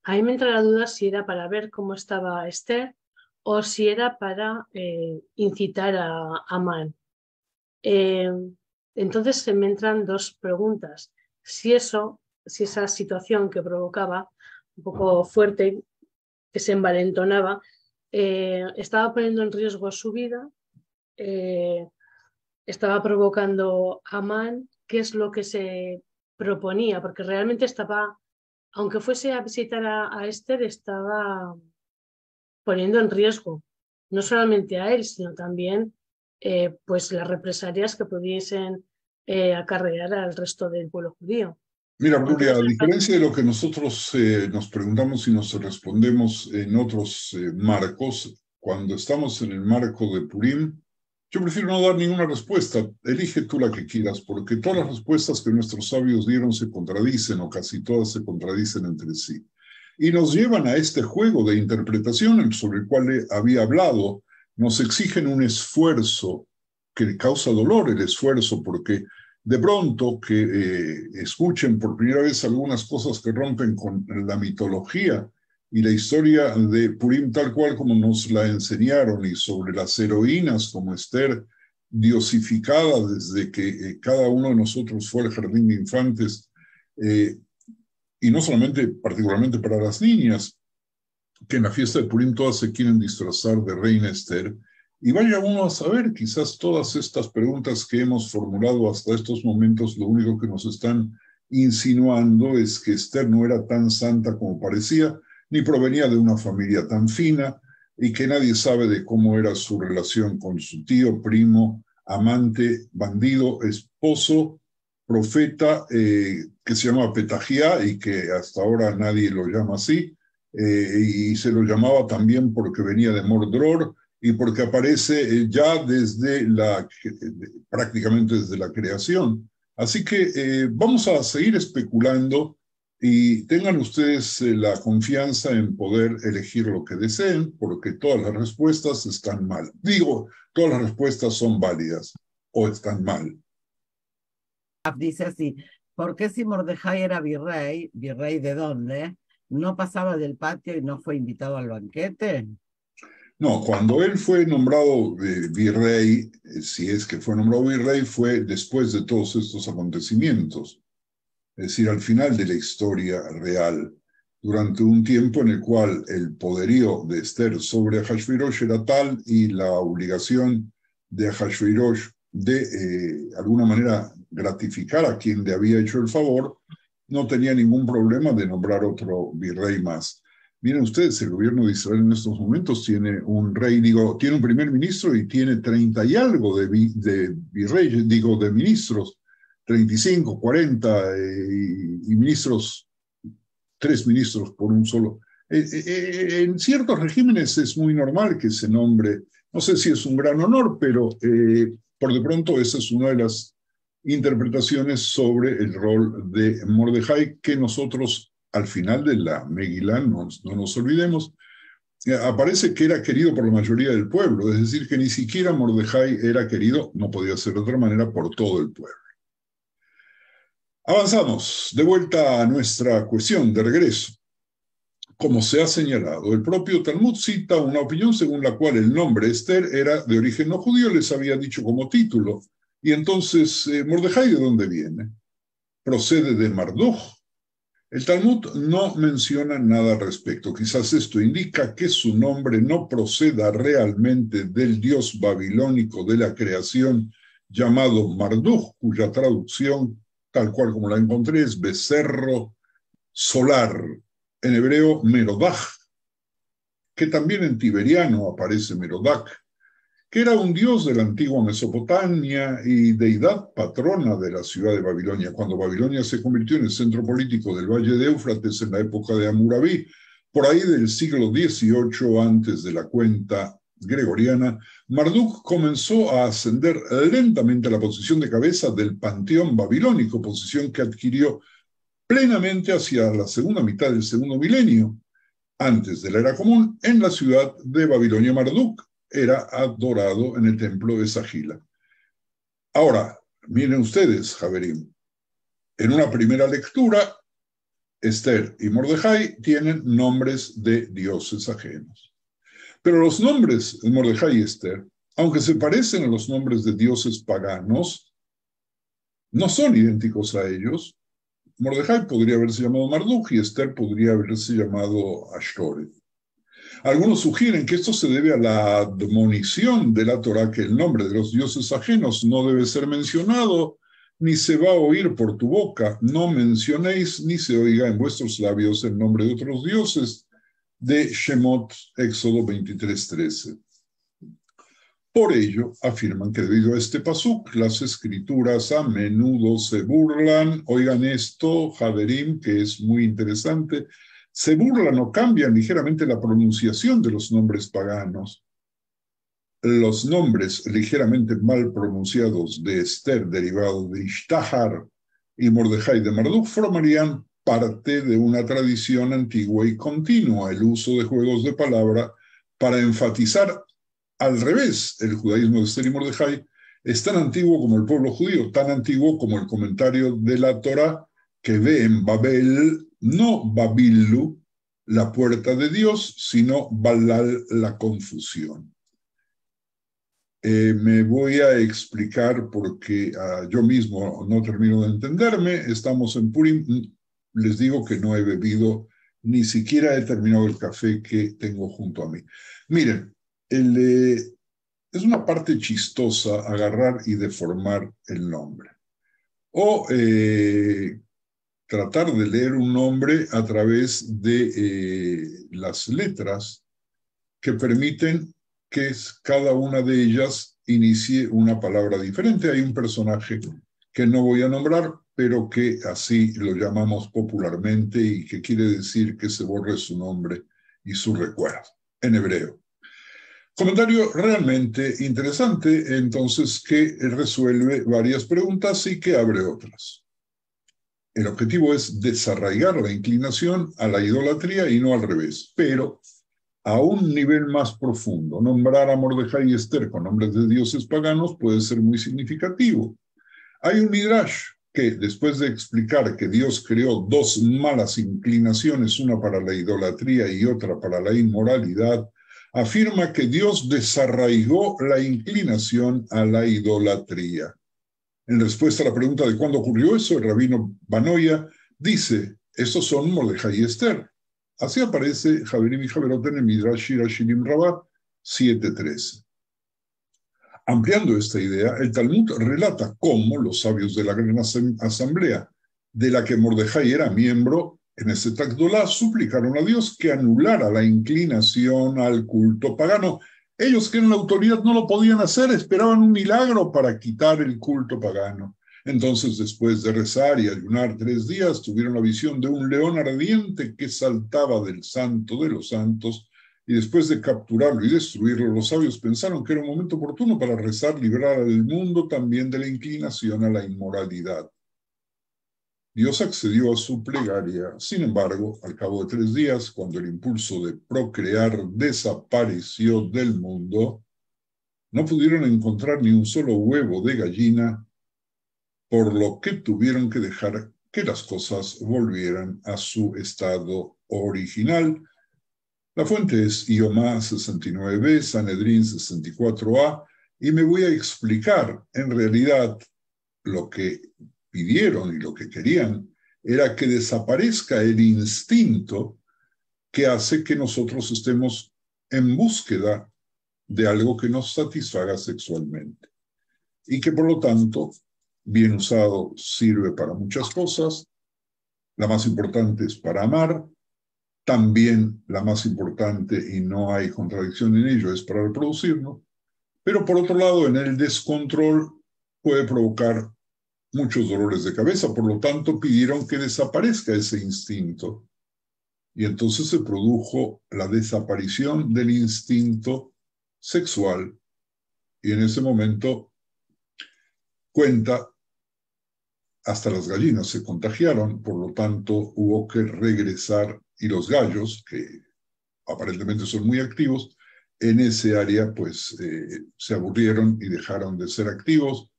a mí me entra la duda si era para ver cómo estaba Esther o si era para incitar a Amán. Entonces se me entran dos preguntas. Si esa situación que provocaba un poco fuerte, que se envalentonaba, estaba poniendo en riesgo su vida, estaba provocando a Amán, ¿qué es lo que se proponía? Porque realmente estaba, aunque fuese a visitar a Esther, estaba poniendo en riesgo no solamente a él, sino también pues las represalias que pudiesen acarrear al resto del pueblo judío. Mira, Gloria, Entonces, a diferencia de lo que nosotros nos preguntamos y nos respondemos en otros marcos, cuando estamos en el marco de Purim, yo prefiero no dar ninguna respuesta. Elige tú la que quieras, porque todas las respuestas que nuestros sabios dieron se contradicen, o casi todas se contradicen entre sí. Y nos llevan a este juego de interpretación sobre el cual había hablado. Nos exigen un esfuerzo que causa dolor, el esfuerzo, porque de pronto que escuchen por primera vez algunas cosas que rompen con la mitología y la historia de Purim tal cual como nos la enseñaron, y sobre las heroínas como Esther, diosificada desde que cada uno de nosotros fue al jardín de infantes, y no solamente particularmente para las niñas, que en la fiesta de Purim todas se quieren disfrazar de reina Esther. Y vaya uno a saber, quizás todas estas preguntas que hemos formulado hasta estos momentos, lo único que nos están insinuando es que Esther no era tan santa como parecía, ni provenía de una familia tan fina, y que nadie sabe de cómo era su relación con su tío, primo, amante, bandido, esposo, profeta, que se llama Petahía y que hasta ahora nadie lo llama así, y se lo llamaba también porque venía de Mordor, y porque aparece ya desde prácticamente desde la creación. Así que vamos a seguir especulando, y tengan ustedes la confianza en poder elegir lo que deseen, porque todas las respuestas están mal. Digo, todas las respuestas son válidas o están mal. Dice así, ¿por qué si Mordejai era virrey de dónde, no pasaba del patio y no fue invitado al banquete? No, cuando él fue nombrado virrey, si es que fue nombrado virrey, fue después de todos estos acontecimientos, es decir, al final de la historia real, durante un tiempo en el cual el poderío de Esther sobre Ahasverosh era tal, y la obligación de Ahasverosh de alguna manera gratificar a quien le había hecho el favor, no tenía ningún problema de nombrar otro virrey más. Miren ustedes, el gobierno de Israel en estos momentos tiene un rey, tiene un primer ministro y tiene 30 y algo de virreyes, de ministros, 35, 40, y ministros, 3 ministros por un solo. En ciertos regímenes es muy normal que se nombre, no sé si es un gran honor, pero por de pronto esa es una de las interpretaciones sobre el rol de Mordejai, que nosotros al final de la Megilá, no nos olvidemos, aparece que era querido por la mayoría del pueblo, es decir, que ni siquiera Mordejai era querido, no podía ser de otra manera, por todo el pueblo. Avanzamos de vuelta a nuestra cuestión de regreso. Como se ha señalado, el propio Talmud cita una opinión según la cual el nombre Esther era de origen no judío, les había dicho como título. Y entonces, ¿Mordejai de dónde viene? Procede de Marduk. El Talmud no menciona nada al respecto. Quizás esto indica que su nombre no proceda realmente del dios babilónico de la creación llamado Marduk, cuya traducción, tal cual como la encontré, es becerro solar, en hebreo Merodach, que también en tiberiano aparece Merodach, que era un dios de la antigua Mesopotamia y deidad patrona de la ciudad de Babilonia, cuando Babilonia se convirtió en el centro político del Valle de Éufrates en la época de Hammurabi, por ahí del siglo XVIII antes de la cuenta gregoriana, Marduk comenzó a ascender lentamente a la posición de cabeza del panteón babilónico, posición que adquirió plenamente hacia la segunda mitad del segundo milenio. Antes de la era común, en la ciudad de Babilonia, Marduk era adorado en el templo de Sagila. Ahora, miren ustedes, Javerim, en una primera lectura, Esther y Mordejai tienen nombres de dioses ajenos. Pero los nombres de Mordejai y Esther, aunque se parecen a los nombres de dioses paganos, no son idénticos a ellos. Mordejai podría haberse llamado Marduk y Esther podría haberse llamado Ashtoreth. Algunos sugieren que esto se debe a la admonición de la Torá, que el nombre de los dioses ajenos no debe ser mencionado, ni se va a oír por tu boca. No mencionéis ni se oiga en vuestros labios el nombre de otros dioses, de Shemot, Éxodo 23:13. Por ello, afirman que debido a este pasuk, las escrituras a menudo se burlan. Oigan esto, Javerim, que es muy interesante. Se burlan o cambian ligeramente la pronunciación de los nombres paganos. Los nombres ligeramente mal pronunciados de Esther, derivados de Ishtahar, y Mordejai de Marduk, formarían parte de una tradición antigua y continua, el uso de juegos de palabra para enfatizar al revés. El judaísmo de Esther y Mordejai es tan antiguo como el pueblo judío, tan antiguo como el comentario de la Torá que ve en Babel, no Babilu, la puerta de Dios, sino Balal, la confusión. Me voy a explicar porque yo mismo no termino de entenderme. Estamos en Purim. Les digo que no he bebido, ni siquiera he terminado el café que tengo junto a mí. Miren, es una parte chistosa agarrar y deformar el nombre. O tratar de leer un nombre a través de las letras que permiten que cada una de ellas inicie una palabra diferente. Hay un personaje que no voy a nombrar, pero que así lo llamamos popularmente y que quiere decir que se borre su nombre y su recuerdo, en hebreo. Comentario realmente interesante, entonces, que resuelve varias preguntas y que abre otras. El objetivo es desarraigar la inclinación a la idolatría y no al revés, pero a un nivel más profundo. Nombrar a Mordejai y Esther con nombres de dioses paganos puede ser muy significativo. Hay un midrash que, después de explicar que Dios creó dos malas inclinaciones, una para la idolatría y otra para la inmoralidad, afirma que Dios desarraigó la inclinación a la idolatría. En respuesta a la pregunta de cuándo ocurrió eso, el rabino Banoya dice, estos son Mordejai y Esther. Así aparece Javerim y Javerot en el Midrash Shir Hashirim Rabbah 7:13. Ampliando esta idea, el Talmud relata cómo los sabios de la Gran Asamblea, de la que Mordejai era miembro, en ese Tagdolá suplicaron a Dios que anulara la inclinación al culto pagano. Ellos que eran la autoridad no lo podían hacer, esperaban un milagro para quitar el culto pagano. Entonces, después de rezar y ayunar 3 días, tuvieron la visión de un león ardiente que saltaba del santo de los santos, y después de capturarlo y destruirlo, los sabios pensaron que era un momento oportuno para rezar, librar al mundo también de la inclinación a la inmoralidad. Dios accedió a su plegaria. Sin embargo, al cabo de 3 días, cuando el impulso de procrear desapareció del mundo, no pudieron encontrar ni un solo huevo de gallina, por lo que tuvieron que dejar que las cosas volvieran a su estado original. La fuente es Iomá 69b, Sanedrín 64a, y me voy a explicar. En realidad, lo que pidieron y lo que querían era que desaparezca el instinto que hace que nosotros estemos en búsqueda de algo que nos satisfaga sexualmente. Y que por lo tanto, bien usado, sirve para muchas cosas. La más importante es para amar. También la más importante, y no hay contradicción en ello, es para reproducirnos. Pero por otro lado, en el descontrol puede provocar muchos dolores de cabeza. Por lo tanto, pidieron que desaparezca ese instinto. Y entonces se produjo la desaparición del instinto sexual, y en ese momento cuenta, hasta las gallinas se contagiaron, por lo tanto hubo que regresar, y los gallos, que aparentemente son muy activos, en ese área pues se aburrieron y dejaron de ser activos,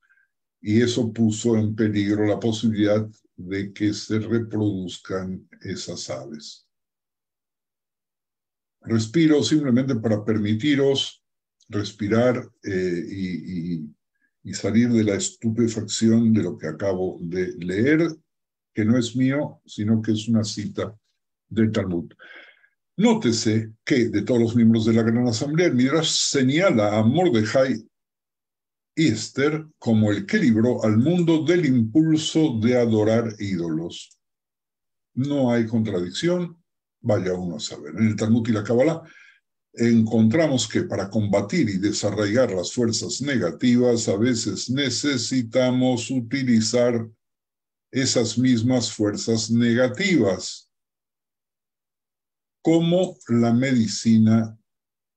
y eso puso en peligro la posibilidad de que se reproduzcan esas aves. Respiro simplemente para permitiros respirar y salir de la estupefacción de lo que acabo de leer, que no es mío, sino que es una cita del Talmud. Nótese que de todos los miembros de la Gran Asamblea, el Midrash señala a Mordejai y Esther como el que libró al mundo del impulso de adorar ídolos. No hay contradicción, vaya uno a saber. En el Talmud y la Kabbalah encontramos que para combatir y desarraigar las fuerzas negativas, a veces necesitamos utilizar esas mismas fuerzas negativas, como la medicina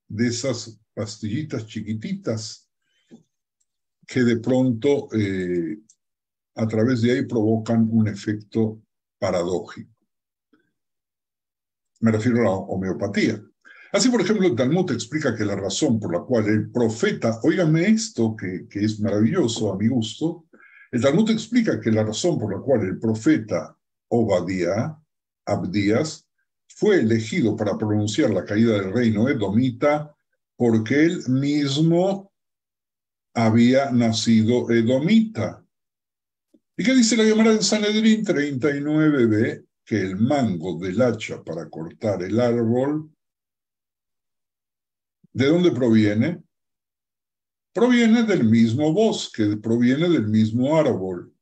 de esas pastillitas chiquititas que de pronto a través de ahí provocan un efecto paradójico. Me refiero a la homeopatía. Así, por ejemplo, el Talmud explica que la razón por la cual el profeta, óigame esto que es maravilloso a mi gusto, el Talmud explica que la razón por la cual el profeta Abdías, fue elegido para pronunciar la caída del reino edomita porque él mismo había nacido edomita. ¿Y qué dice la Gemara en Sanedrín 39b? Que el mango del hacha para cortar el árbol, ¿de dónde proviene? Proviene del mismo bosque, proviene del mismo árbol.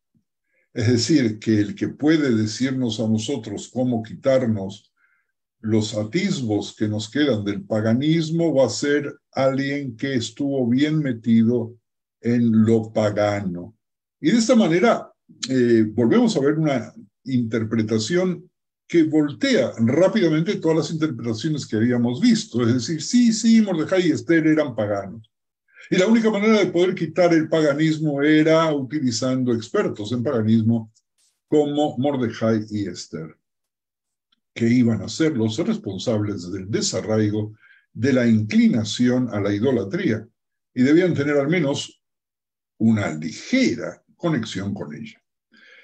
Es decir, que el que puede decirnos a nosotros cómo quitarnos los atisbos que nos quedan del paganismo va a ser alguien que estuvo bien metido en lo pagano. Y de esta manera volvemos a ver una interpretación que voltea rápidamente todas las interpretaciones que habíamos visto. Es decir, sí, Mordejai y Esther eran paganos. Y la única manera de poder quitar el paganismo era utilizando expertos en paganismo como Mordejai y Esther, que iban a ser los responsables del desarraigo, de la inclinación a la idolatría, y debían tener al menos una ligera conexión con ella.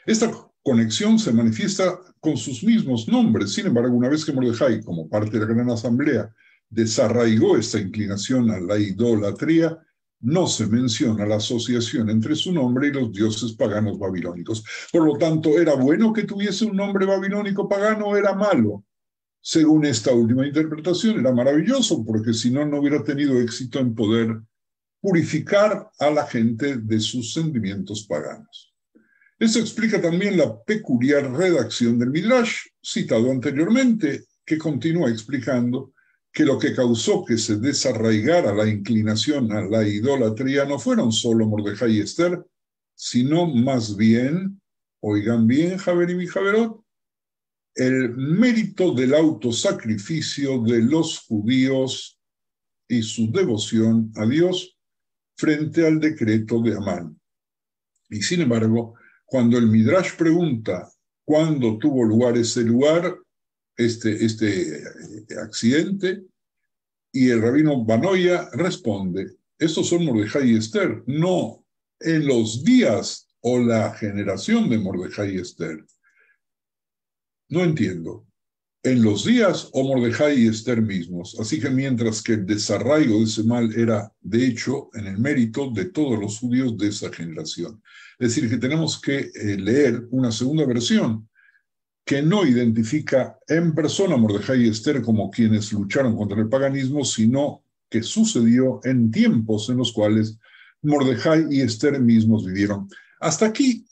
Esta conexión se manifiesta con sus mismos nombres. Sin embargo, una vez que Mordejai, como parte de la Gran Asamblea, desarraigó esta inclinación a la idolatría, no se menciona la asociación entre su nombre y los dioses paganos babilónicos. Por lo tanto, ¿era bueno que tuviese un nombre babilónico pagano o era malo? Según esta última interpretación, era maravilloso, porque si no, no hubiera tenido éxito en poder purificar a la gente de sus sentimientos paganos. Esto explica también la peculiar redacción del Midrash, citado anteriormente, que continúa explicando que lo que causó que se desarraigara la inclinación a la idolatría no fueron solo Mordejai y Esther, sino más bien, oigan bien, Javerim y Javerot, el mérito del autosacrificio de los judíos y su devoción a Dios frente al decreto de Amán. Y sin embargo, cuando el Midrash pregunta cuándo tuvo lugar ese lugar, este accidente, y el rabino Banoya responde, estos son Mordejai y Esther, no en los días o la generación de Mordejai y Esther. No entiendo. En los días o Mordejai y Esther mismos. Así que mientras que el desarraigo de ese mal era, de hecho, en el mérito de todos los judíos de esa generación. Es decir, que tenemos que leer una segunda versión que no identifica en persona a Mordejai y Esther como quienes lucharon contra el paganismo, sino que sucedió en tiempos en los cuales Mordejai y Esther mismos vivieron. Hasta aquí,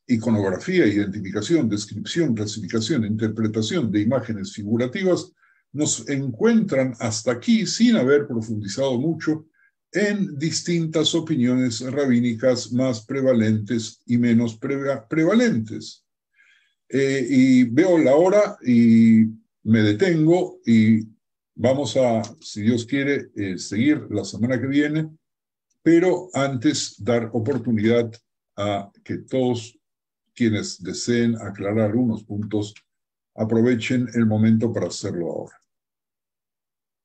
iconografía, identificación, descripción, clasificación, interpretación de imágenes figurativas nos encuentran hasta aquí sin haber profundizado mucho en distintas opiniones rabínicas más prevalentes y menos prevalentes. Y veo la hora y me detengo y Vamos a, si Dios quiere, seguir la semana que viene, pero antes dar oportunidad a que todos quienes deseen aclarar algunos puntos aprovechen el momento para hacerlo ahora.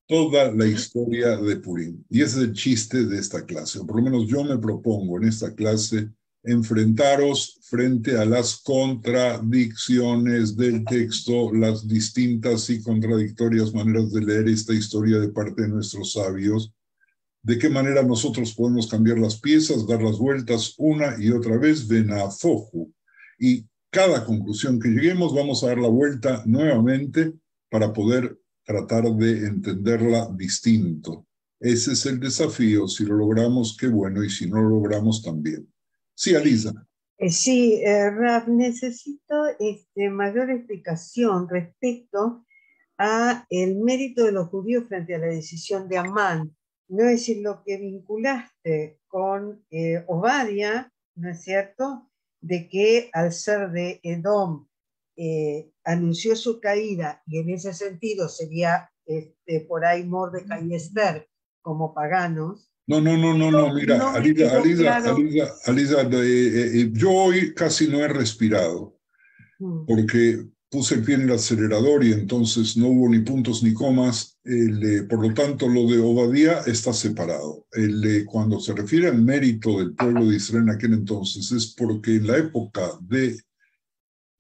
Toda la historia de Purim. Y ese es el chiste de esta clase, o por lo menos yo me propongo en esta clase enfrentaros frente a las contradicciones del texto, las distintas y contradictorias maneras de leer esta historia de parte de nuestros sabios, de qué manera nosotros podemos cambiar las piezas, dar las vueltas una y otra vez, benafoju, y cada conclusión que lleguemos vamos a dar la vuelta nuevamente para poder tratar de entenderla distinto. Ese es el desafío. Si lo logramos, qué bueno, y si no lo logramos, también. Sí, Alisa. Sí, Raf, necesito mayor explicación respecto a el mérito de los judíos frente a la decisión de Amán. No es decir, lo que vinculaste con Obadia, ¿no es cierto?, de que al ser de Edom anunció su caída, y en ese sentido sería por ahí Mordecai y Esther como paganos. No, mira, No Alisa, yo hoy casi no he respirado, porque puse el pie en el acelerador y entonces no hubo ni puntos ni comas. Por lo tanto, lo de Obadía está separado. Cuando se refiere al mérito del pueblo de Israel en aquel entonces, es porque en la época de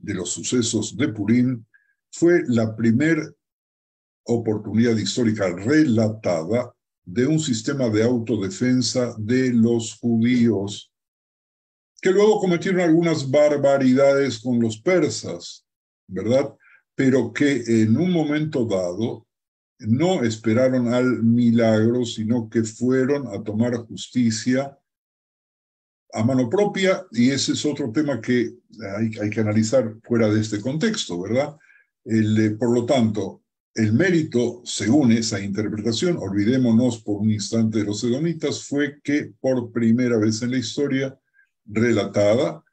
los sucesos de Purim fue la primera oportunidad histórica relatada de un sistema de autodefensa de los judíos, que luego cometieron algunas barbaridades con los persas, ¿verdad? Pero que en un momento dado no esperaron al milagro, sino que fueron a tomar justicia a mano propia, y ese es otro tema que hay que analizar fuera de este contexto, ¿verdad? Por lo tanto, el mérito, según esa interpretación, olvidémonos por un instante de los edomitas, fue que por primera vez en la historia relatada,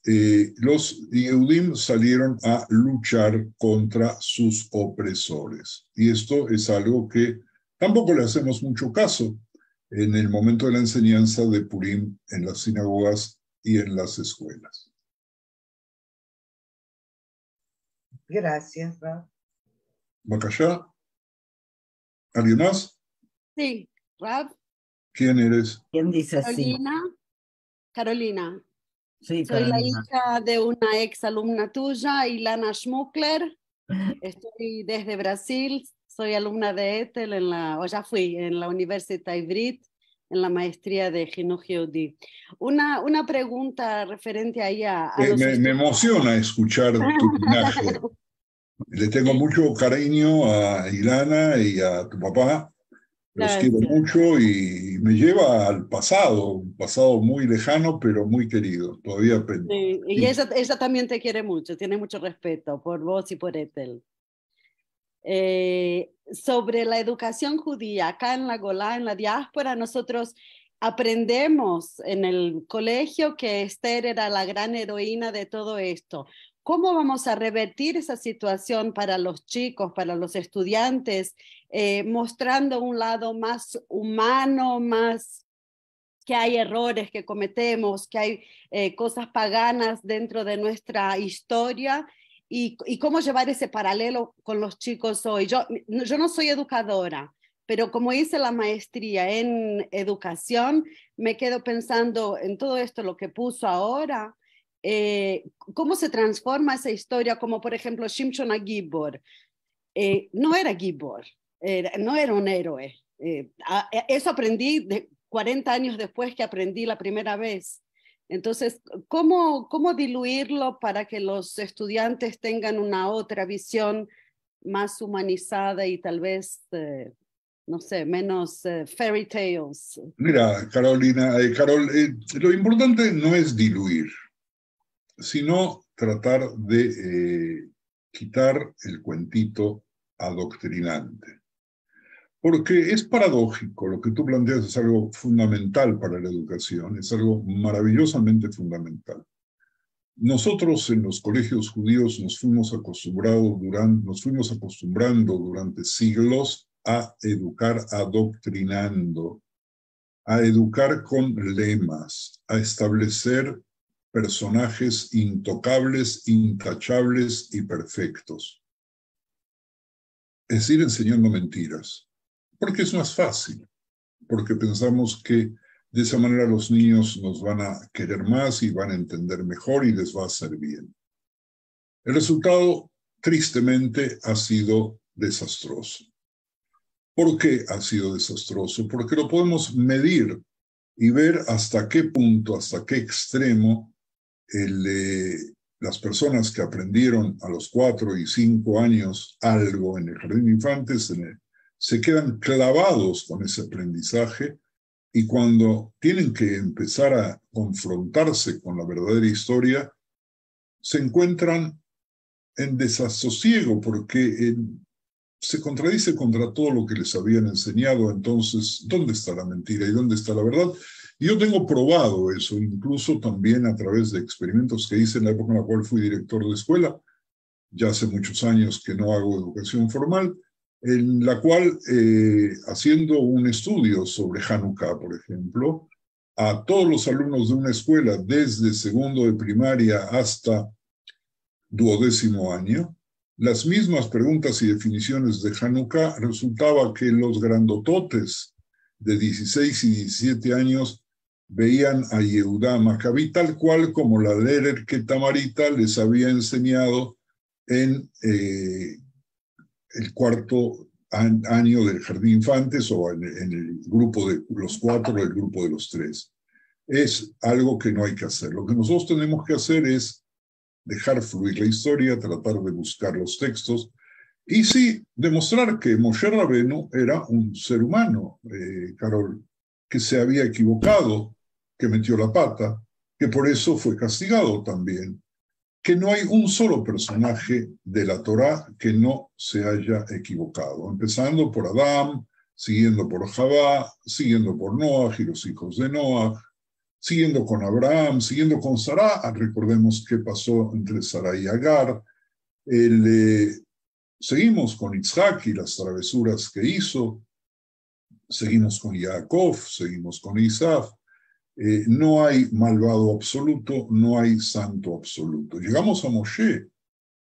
los Yehudim salieron a luchar contra sus opresores. Y esto es algo que tampoco le hacemos mucho caso en el momento de la enseñanza de Purim en las sinagogas y en las escuelas. Gracias, Raf. Bacallá. ¿Alguien más? Sí, Raf. ¿Quién eres? ¿Quién dice Carolina. sí? Carolina. Sí, Soy Carolina. la hija de una ex alumna tuya, Ilana Schmuckler. Estoy desde Brasil. Soy alumna de ETEL, ya fui en la Universidad Ivrit, en la maestría de Jinuj Yehudi. Una pregunta referente ahí a los me emociona escuchar tu linaje. Le tengo mucho cariño a Ilana y a tu papá. Los quiero mucho y me lleva al pasado, un pasado muy lejano, pero muy querido, todavía pendiente. Sí, y ella también te quiere mucho, tiene mucho respeto por vos y por ETEL. Sobre la educación judía, acá en la Golá, en la diáspora, nosotros aprendemos en el colegio que Esther era la gran heroína de todo esto. ¿Cómo vamos a revertir esa situación para los chicos, para los estudiantes, mostrando un lado más humano, más que hay errores que cometemos, que hay cosas paganas dentro de nuestra historia? Y cómo llevar ese paralelo con los chicos hoy. Yo no soy educadora, pero como hice la maestría en educación, me quedo pensando en todo esto, lo que puso ahora, cómo se transforma esa historia, como por ejemplo Shimshon HaGibor. No era Gibor, no era un héroe. Eso aprendí 40 años después que aprendí la primera vez. Entonces, ¿cómo diluirlo para que los estudiantes tengan una otra visión más humanizada y tal vez, no sé, menos fairy tales? Mira, Carolina, lo importante no es diluir, sino tratar de quitar el cuentito adoctrinante. Porque es paradójico, lo que tú planteas es algo fundamental para la educación, es algo maravillosamente fundamental. Nosotros en los colegios judíos nos fuimos acostumbrando durante siglos a educar adoctrinando, a educar con lemas, a establecer personajes intocables, intachables y perfectos. Es decir, enseñando mentiras, porque es más fácil, porque pensamos que de esa manera los niños nos van a querer más y van a entender mejor y les va a hacer bien. El resultado, tristemente, ha sido desastroso. ¿Por qué ha sido desastroso? Porque lo podemos medir y ver hasta qué punto, hasta qué extremo las personas que aprendieron a los 4 y 5 años algo en el jardín de infantes se quedan clavados con ese aprendizaje y cuando tienen que empezar a confrontarse con la verdadera historia, se encuentran en desasosiego porque se contradice contra todo lo que les habían enseñado. Entonces, ¿dónde está la mentira y dónde está la verdad? Y yo tengo probado eso, incluso también a través de experimentos que hice en la época en la cual fui director de escuela. Ya hace muchos años que no hago educación formal, en la cual, haciendo un estudio sobre Hanukkah, por ejemplo, a todos los alumnos de una escuela, desde segundo de primaria hasta 12º año, las mismas preguntas y definiciones de Hanukkah, resultaba que los grandototes de 16 y 17 años veían a Yehudá Maccabí tal cual como la Lerer Ketamarita les había enseñado en el 4º año del jardín de infantes o en el grupo de los 4 o el grupo de los 3. Es algo que no hay que hacer. Lo que nosotros tenemos que hacer es dejar fluir la historia, tratar de buscar los textos y sí, demostrar que Moshe Rabenu era un ser humano, Carol, que se había equivocado, que metió la pata, que por eso fue castigado también, que no hay un solo personaje de la Torá que no se haya equivocado, empezando por Adán, siguiendo por Javá, siguiendo por Noah y los hijos de Noah, siguiendo con Abraham, siguiendo con Sará. Recordemos qué pasó entre Sará y Agar. Seguimos con Isaac y las travesuras que hizo. Seguimos con Jacob, seguimos con Isaac. No hay malvado absoluto, no hay santo absoluto. Llegamos a Moshe,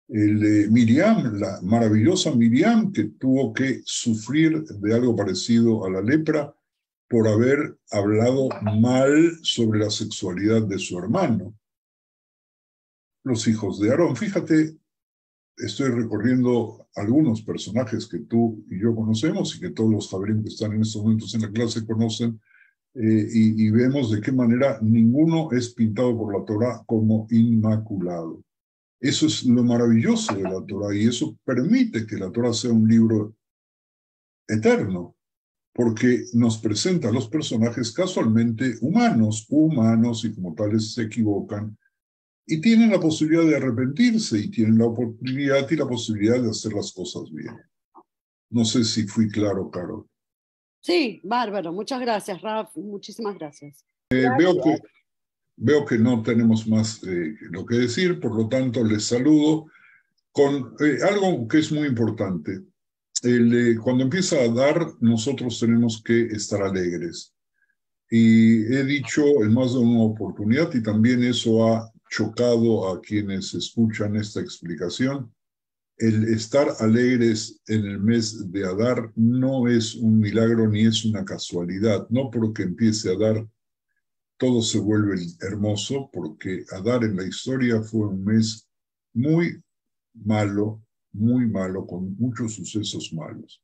Miriam, la maravillosa Miriam, que tuvo que sufrir de algo parecido a la lepra por haber hablado mal sobre la sexualidad de su hermano. Los hijos de Aarón. Fíjate, estoy recorriendo algunos personajes que tú y yo conocemos y que todos los javerim que están en estos momentos en la clase conocen, y vemos de qué manera ninguno es pintado por la Torá como inmaculado. Eso es lo maravilloso de la Torá y eso permite que la Torá sea un libro eterno, porque nos presenta a los personajes casualmente humanos y como tales se equivocan y tienen la posibilidad de arrepentirse y tienen la oportunidad y la posibilidad de hacer las cosas bien. No sé si fui claro, Carol. Sí, bárbaro. Muchas gracias, Raf. Muchísimas gracias. Veo que no tenemos más lo que decir, por lo tanto les saludo con algo que es muy importante. Cuando empieza a dar, nosotros tenemos que estar alegres. Y he dicho en más de una oportunidad, y también eso ha chocado a quienes escuchan esta explicación, el estar alegres en el mes de Adar no es un milagro ni es una casualidad. No porque empiece Adar todo se vuelve hermoso, porque Adar en la historia fue un mes muy malo, con muchos sucesos malos.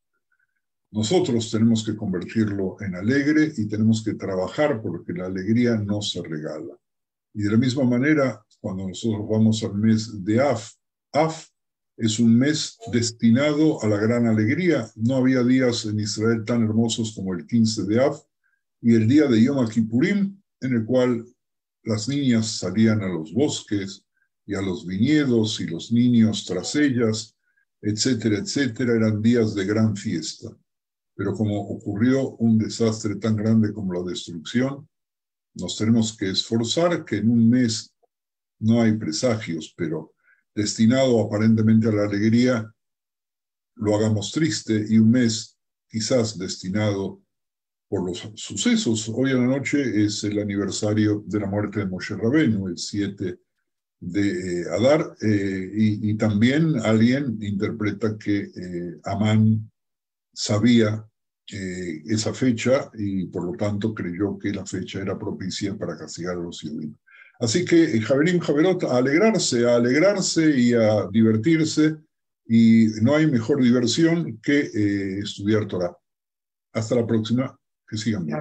Nosotros tenemos que convertirlo en alegre y tenemos que trabajar porque la alegría no se regala. Y de la misma manera, cuando nosotros vamos al mes de Av es un mes destinado a la gran alegría. No había días en Israel tan hermosos como el 15 de Av y el día de Yom Kippurim, en el cual las niñas salían a los bosques y a los viñedos y los niños tras ellas, etcétera, etcétera. Eran días de gran fiesta. Pero como ocurrió un desastre tan grande como la destrucción, nos tenemos que esforzar que en un mes no hay presagios, pero destinado aparentemente a la alegría, lo hagamos triste y un mes quizás destinado por los sucesos. Hoy a la noche es el aniversario de la muerte de Moshe Rabenu, el 7 de Adar, y también alguien interpreta que Amán sabía esa fecha y por lo tanto creyó que la fecha era propicia para castigar a los judíos. Así que, Javerim, Javerot, a alegrarse y a divertirse, y no hay mejor diversión que estudiar Torah. Hasta la próxima, que sigan bien.